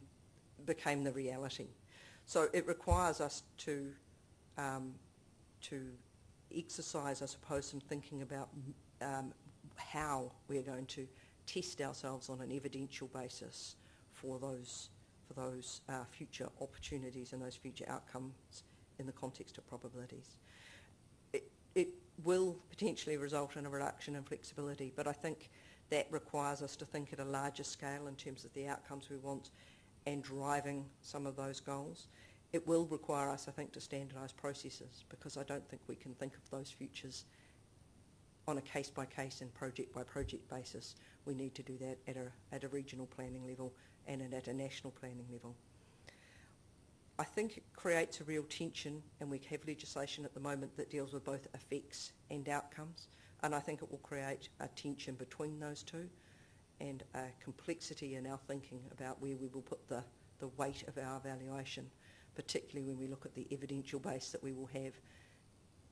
the reality. So it requires us to exercise, I suppose, some thinking about how we're going to test ourselves on an evidential basis for those future opportunities and those future outcomes in the context of probabilities. It will potentially result in a reduction in flexibility, but I think that requires us to think at a larger scale in terms of the outcomes we want and driving some of those goals. It will require us, I think, to standardise processes, because I don't think we can think of those futures on a case-by-case and project-by-project basis. We need to do that at a regional planning level and at a national planning level. I think it creates a real tension, and we have legislation at the moment that deals with both effects and outcomes, and I think it will create a tension between those two and a complexity in our thinking about where we will put the weight of our evaluation, particularly when we look at the evidential base that we will have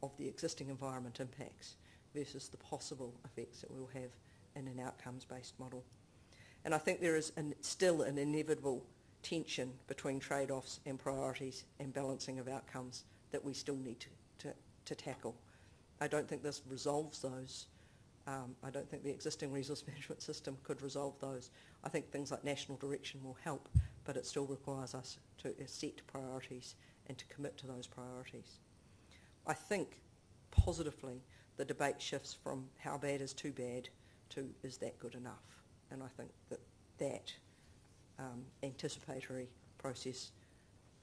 of the existing environment impacts versus the possible effects that we will have in an outcomes-based model. And I think there is still an inevitable tension between trade-offs and priorities and balancing of outcomes that we still need to tackle. I don't think this resolves those. I don't think the existing resource management system could resolve those. I think things like national direction will help, but it still requires us to set priorities and to commit to those priorities. I think positively the debate shifts from how bad is too bad to is that good enough, and I think that anticipatory process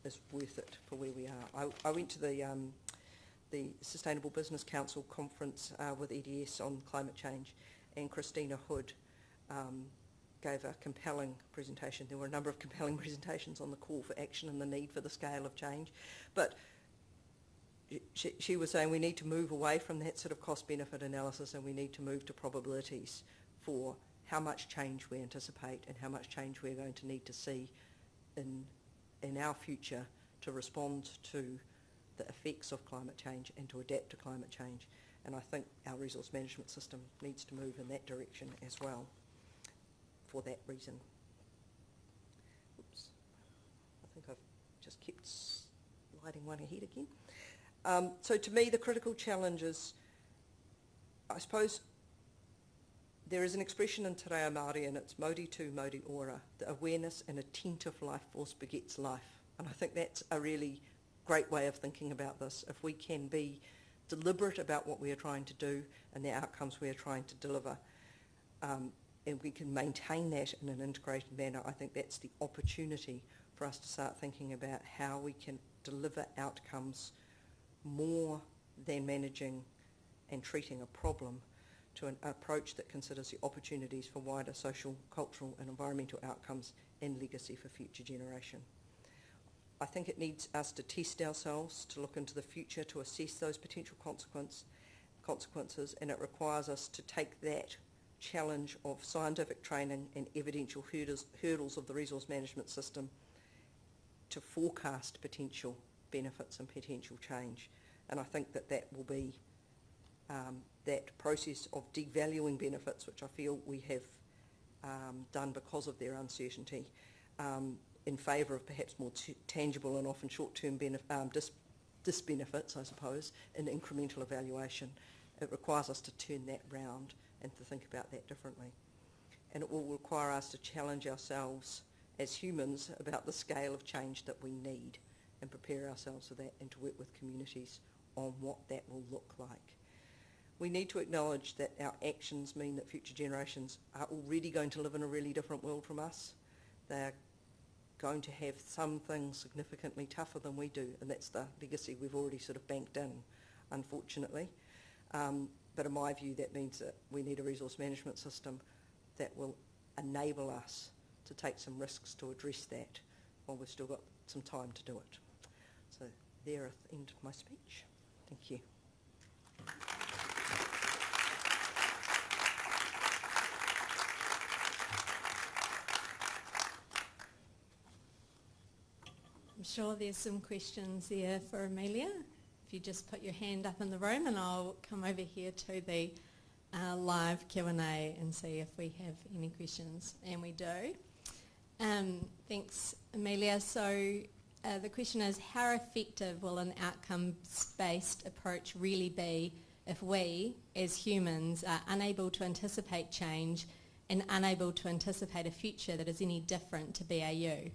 is worth it for where we are. I went to the Sustainable Business Council conference with EDS on climate change, and Christina Hood gave a compelling presentation. There were a number of compelling presentations on the call for action and the need for the scale of change, but she was saying we need to move away from that sort of cost-benefit analysis, and we need to move to probabilities for how much change we anticipate and how much change we're going to need to see in our future to respond to the effects of climate change and to adapt to climate change. And I think our resource management system needs to move in that direction as well for that reason. Oops. I think I've just kept sliding one ahead again. So to me, the critical challenge is, I suppose, there is an expression in Te Reo Māori, and it's mauri tu, mauri ora, the awareness and attentive life force begets life. And I think that's a really great way of thinking about this. If we can be deliberate about what we are trying to do and the outcomes we are trying to deliver, and we can maintain that in an integrated manner, I think that's the opportunity for us to start thinking about how we can deliver outcomes more than managing and treating a problem, to an approach that considers the opportunities for wider social, cultural and environmental outcomes and legacy for future generation. I think it needs us to test ourselves, to look into the future, to assess those potential consequences, and it requires us to take that challenge of scientific training and evidential hurdles of the resource management system to forecast potential benefits and potential change. And I think that will be that process of devaluing benefits, which I feel we have done because of their uncertainty, in favour of perhaps more tangible and often short-term disbenefits, I suppose, in incremental evaluation. It requires us to turn that round and to think about that differently. And it will require us to challenge ourselves as humans about the scale of change that we need and prepare ourselves for that, and to work with communities on what that will look like. We need to acknowledge that our actions mean that future generations are already going to live in a really different world from us. They're going to have some things significantly tougher than we do, and that's the legacy we've already sort of banked in, unfortunately. But in my view, that means that we need a resource management system that will enable us to take some risks to address that while we've still got some time to do it. So there at the end of my speech. Thank you. I'm sure there's some questions there for Amelia. If you just put your hand up in the room, and I'll come over here to the live Q&A and see if we have any questions, and we do. Thanks, Amelia. So the question is, how effective will an outcomes-based approach really be if we, as humans, are unable to anticipate change and unable to anticipate a future that is any different to BAU?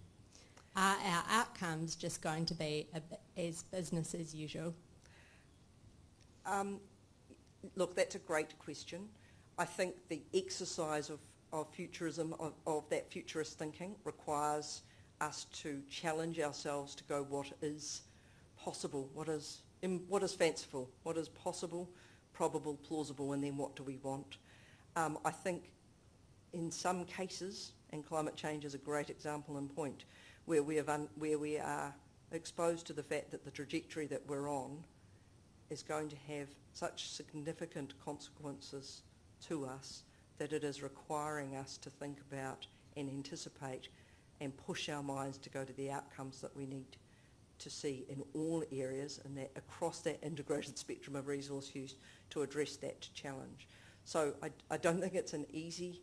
Are our outcomes just going to be as business as usual? Look, that's a great question. I think the exercise of futurism, of that futurist thinking, requires us to challenge ourselves to go, what is possible, what is fanciful, what is possible, probable, plausible, and then what do we want? I think in some cases, and climate change is a great example and point, where we are exposed to the fact that the trajectory that we're on is going to have such significant consequences to us that it is requiring us to think about and anticipate and push our minds to go to the outcomes that we need to see in all areas and that across that integrated spectrum of resource use to address that challenge. So I don't think it's an easy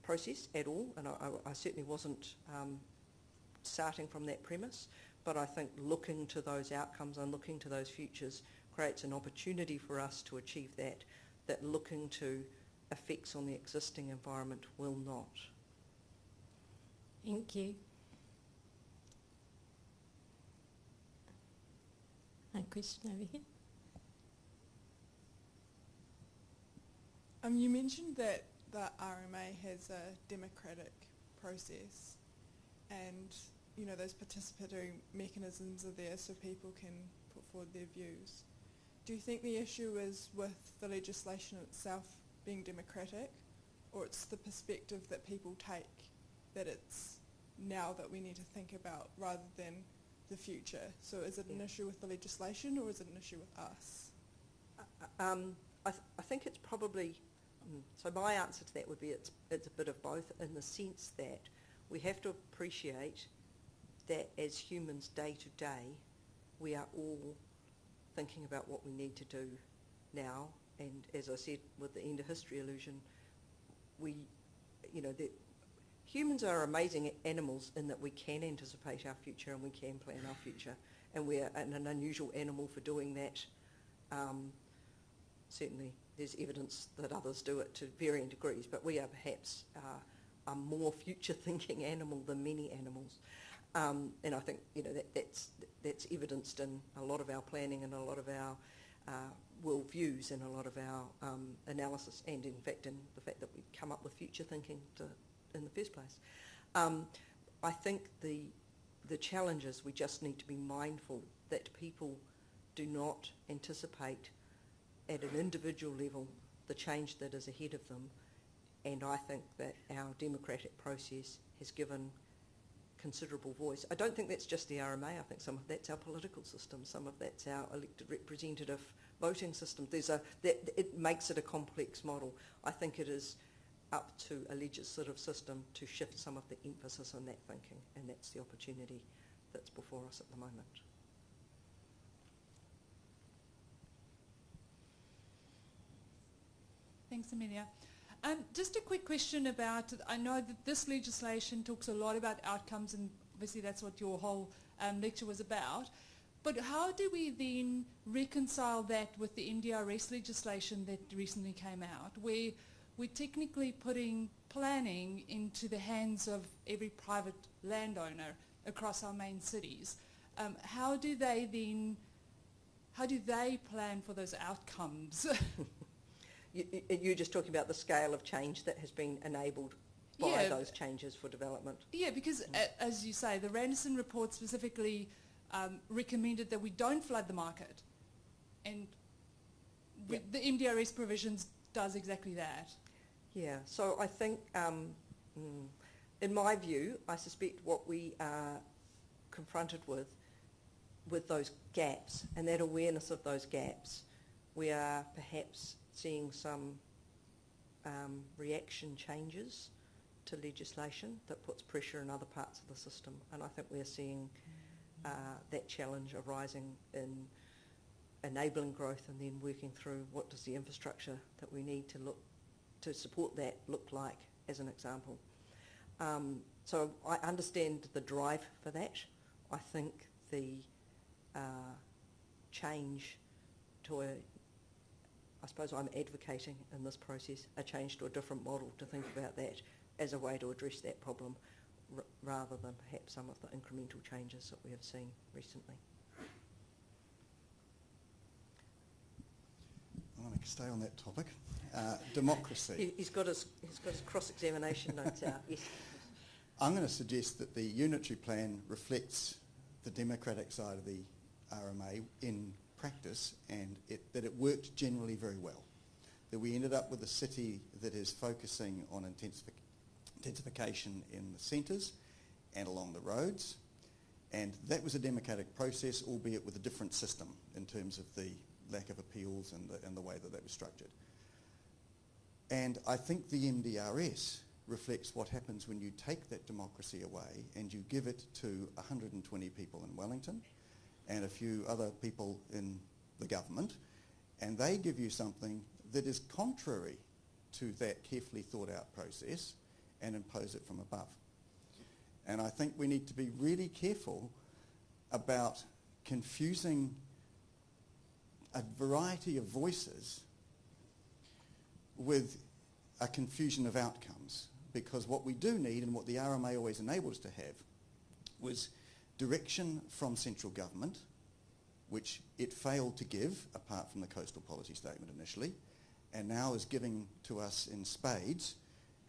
process at all, and I certainly wasn't starting from that premise, but I think looking to those outcomes and looking to those futures creates an opportunity for us to achieve that looking to effects on the existing environment will not. Thank you. A question over here. You mentioned that the RMA has a democratic process, and you know those participatory mechanisms are there so people can put forward their views. Do you think the issue is with the legislation itself being democratic, or it's the perspective that people take, that it's now that we need to think about rather than the future? So is it an issue with the legislation, or is it an issue with us? I think it's probably, so my answer to that would be it's a bit of both, in the sense that we have to appreciate that as humans day to day, we are all thinking about what we need to do now, and as I said with the end of history illusion, humans are amazing animals in that we can anticipate our future and we can plan our future, and we're an unusual animal for doing that. Certainly there's evidence that others do it to varying degrees, but we are perhaps a more future-thinking animal than many animals. And I think that's evidenced in a lot of our planning and a lot of our worldviews and a lot of our analysis, and in fact in the fact that we come up with future thinking in the first place. I think the challenge is we just need to be mindful that people do not anticipate at an individual level the change that is ahead of them, and I think that our democratic process has given considerable voice. I don't think that's just the RMA. I think some of that's our political system, some of that's our elected representative voting system. It makes it a complex model. I think it is up to a legislative system to shift some of the emphasis on that thinking, and that's the opportunity that's before us at the moment. Thanks, Amelia. Just a quick question about, I know that this legislation talks a lot about outcomes, and obviously that's what your whole lecture was about, but how do we then reconcile that with the NDRS legislation that recently came out, where we're technically putting planning into the hands of every private landowner across our main cities? How do they plan for those outcomes? You're just talking about the scale of change that has been enabled by those changes for development. Yeah, because as you say, the Randerson report specifically recommended that we don't flood the market, and the MDRS provisions does exactly that. Yeah, so I think, in my view, I suspect what we are confronted with those gaps and that awareness of those gaps, we are perhaps seeing some reaction changes to legislation that puts pressure in other parts of the system, and I think we're seeing that challenge arising in enabling growth and then working through what does the infrastructure that we need to support that look like, as an example. So I understand the drive for that. I think the change to I suppose I'm advocating in this process a change to a different model to think about that as a way to address that problem rather than perhaps some of the incremental changes that we have seen recently. I'm going to stay on that topic. Democracy. He's got his cross-examination notes out, yes. I'm going to suggest that the unitary plan reflects the democratic side of the RMA in practice, and that it worked generally very well. That we ended up with a city that is focusing on intensification in the centres and along the roads, and that was a democratic process, albeit with a different system in terms of the lack of appeals and the way that was structured. And I think the MDRS reflects what happens when you take that democracy away and you give it to 120 people in Wellington and a few other people in the government, and they give you something that is contrary to that carefully thought out process and impose it from above. And I think we need to be really careful about confusing a variety of voices with a confusion of outcomes, because what we do need, and what the RMA always enabled us to have, was direction from central government, which it failed to give apart from the coastal policy statement initially, and now is giving to us in spades,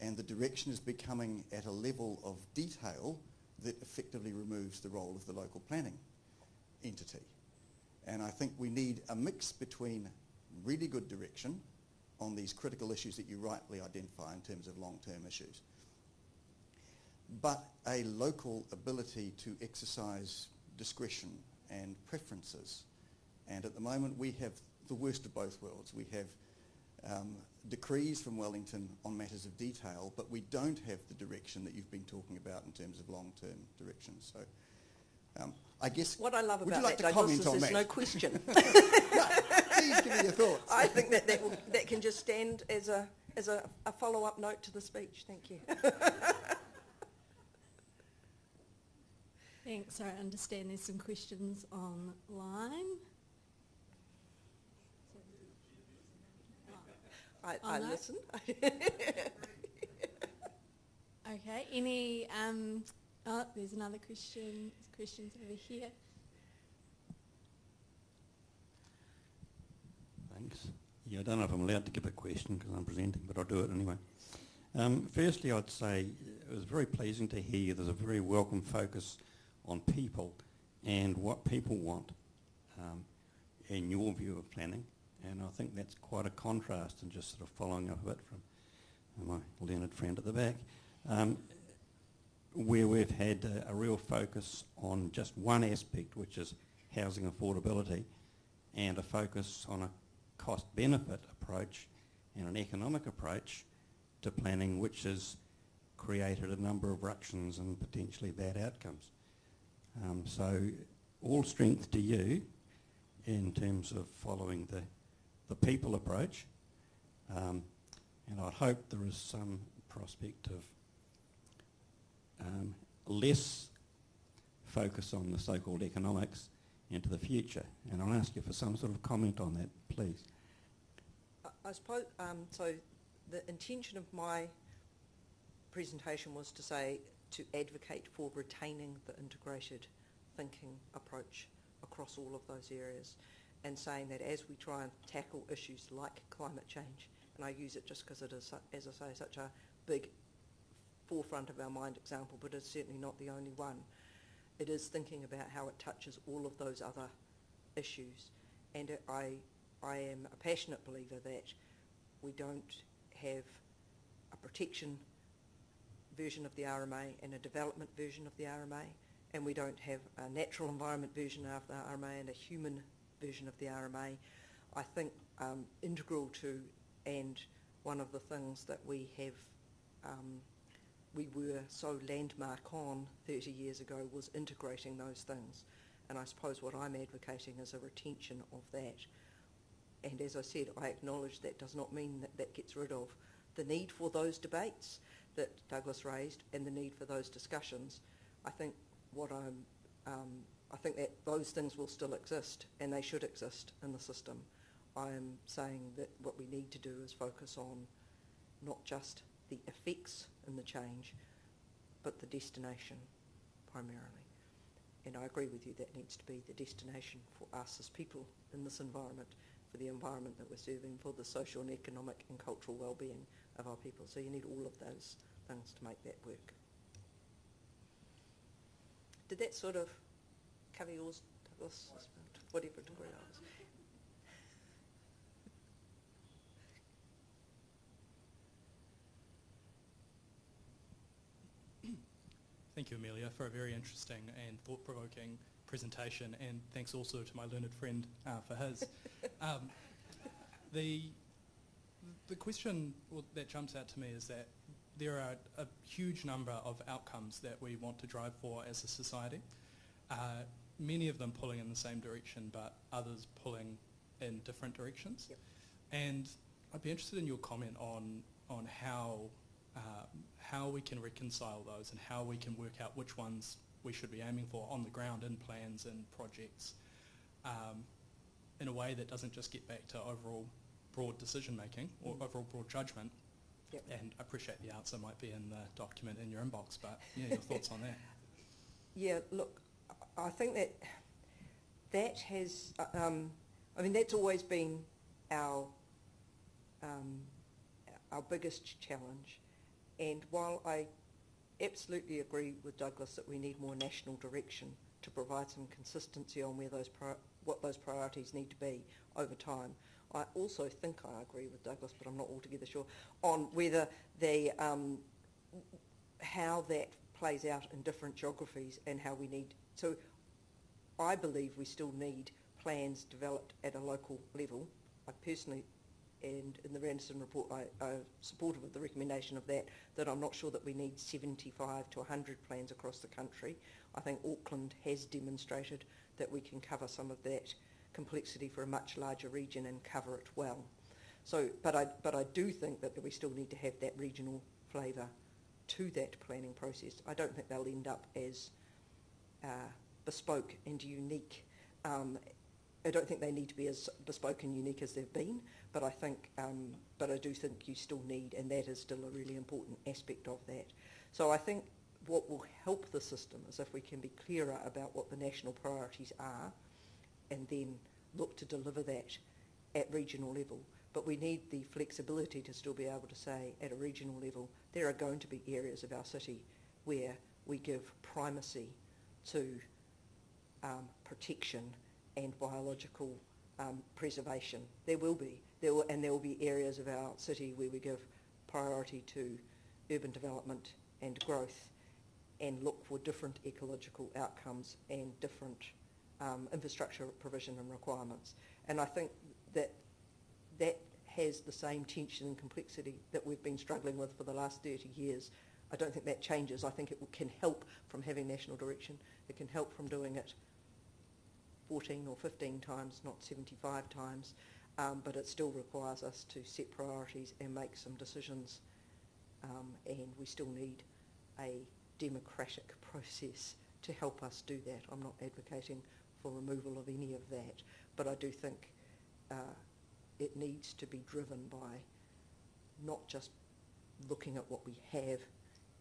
and the direction is becoming at a level of detail that effectively removes the role of the local planning entity. And I think we need a mix between really good direction on these critical issues that you rightly identify in terms of long-term issues, but a local ability to exercise discretion and preferences. And at the moment we have the worst of both worlds. We have decrees from Wellington on matters of detail, but we don't have the direction that you've been talking about in terms of long-term direction. So I guess, what I love would about you like that, to comment Douglas, on is there's that? no question. No, please give me your thoughts. I think that can just stand as a follow-up note to the speech. Thank you. Thanks. I understand there's some questions online. I no? listen. Okay. Any? Oh, there's another question. There's questions over here. Thanks. Yeah, I don't know if I'm allowed to give a question because I'm presenting, but I'll do it anyway. Firstly, I'd say it was very pleasing to hear there's a very welcome focus on people and what people want in your view of planning, and I think that's quite a contrast, and just sort of following up a bit from my learned friend at the back, where we've had a real focus on just one aspect, which is housing affordability, and a focus on a cost-benefit approach and an economic approach to planning, which has created a number of ructions and potentially bad outcomes. So all strength to you in terms of following the people approach, and I hope there is some prospect of less focus on the so-called economics into the future, and I'll ask you for some sort of comment on that, please. I suppose, so the intention of my presentation was to say to advocate for retaining the integrated thinking approach across all of those areas, and saying that as we try and tackle issues like climate change, and I use it just because it is, as I say, such a big forefront of our mind example, but it's certainly not the only one. It is thinking about how it touches all of those other issues, and I am a passionate believer that we don't have a protection version of the RMA and a development version of the RMA, and we don't have a natural environment version of the RMA and a human version of the RMA. I think integral to, and one of the things that we have we were so landmark on 30 years ago was integrating those things. And I suppose what I'm advocating is a retention of that. And as I said, I acknowledge that does not mean that that gets rid of the need for those debates that Douglas raised and the need for those discussions. I think I think that those things will still exist and they should exist in the system. I am saying that what we need to do is focus on not just the effects in the change, but the destination primarily. And I agree with you, that needs to be the destination for us as people in this environment, for the environment that we're serving, for the social and economic and cultural well-being of our people. So you need all of those things to make that work. Did that sort of cover yours, Douglas? Whatever degree I was. Thank you, Amelia, for a very interesting and thought-provoking presentation, and thanks also to my learned friend for his. The question that jumps out to me is that there are a huge number of outcomes that we want to drive for as a society, many of them pulling in the same direction, but others pulling in different directions. Yep. And I'd be interested in your comment on how we can reconcile those and how we can work out which ones we should be aiming for on the ground in plans and projects in a way that doesn't just get back to overall broad decision making or overall broad judgment. Yep. And I appreciate the answer might be in the document in your inbox, but yeah, your thoughts on that? Yeah, look, I think that has, I mean, that's always been our biggest challenge. And while I absolutely agree with Douglas that we need more national direction to provide some consistency on where what those priorities need to be over time, I also think I agree with Douglas, but I'm not altogether sure, on whether how that plays out in different geographies and how we need. So I believe we still need plans developed at a local level. I personally, and in the Randerson report, I'm supportive of the recommendation of that I'm not sure that we need 75 to 100 plans across the country. I think Auckland has demonstrated that we can cover some of that complexity for a much larger region and cover it well. So, but I do think that we still need to have that regional flavour to that planning process. I don't think they'll end up as bespoke and unique. I don't think they need to be as bespoke and unique as they've been, but I think, but I do think you still need, and that is still a really important aspect of that. So I think what will help the system is if we can be clearer about what the national priorities are, and then look to deliver that at regional level. But we need the flexibility to still be able to say at a regional level, there are going to be areas of our city where we give primacy to protection and biological preservation. There will be. There will be areas of our city where we give priority to urban development and growth and look for different ecological outcomes and different infrastructure provision and requirements. And I think that has the same tension and complexity that we've been struggling with for the last 30 years. I don't think that changes. I think it can help from having national direction. It can help from doing it 14 or 15 times, not 75 times, but it still requires us to set priorities and make some decisions, and we still need a democratic process to help us do that. I'm not advocating for removal of any of that, but I do think it needs to be driven by not just looking at what we have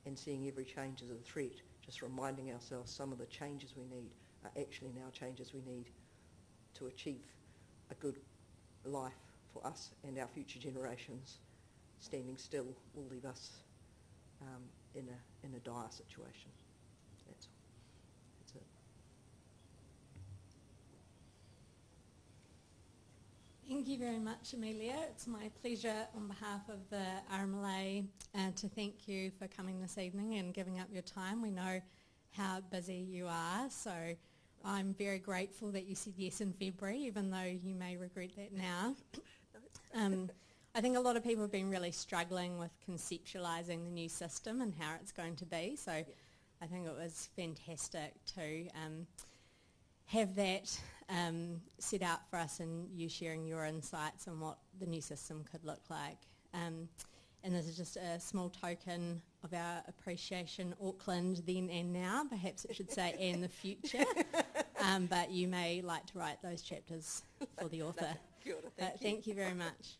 and seeing every change as a threat, just reminding ourselves some of the changes we need are actually now changes we need to achieve a good life for us and our future generations. Standing still will leave us in a dire situation. That's all. That's it. Thank you very much, Amelia. It's my pleasure on behalf of the RMLA to thank you for coming this evening and giving up your time. We know how busy you are, so I'm very grateful that you said yes in February, even though you may regret that now. I think a lot of people have been really struggling with conceptualising the new system and how it's going to be. So I think it was fantastic to have that set out for us and you sharing your insights on what the new system could look like. And this is just a small token of our appreciation, Auckland then and now. Perhaps it should say and the future. But you may like to write those chapters for the author. Kia ora, thank you. Thank you very much.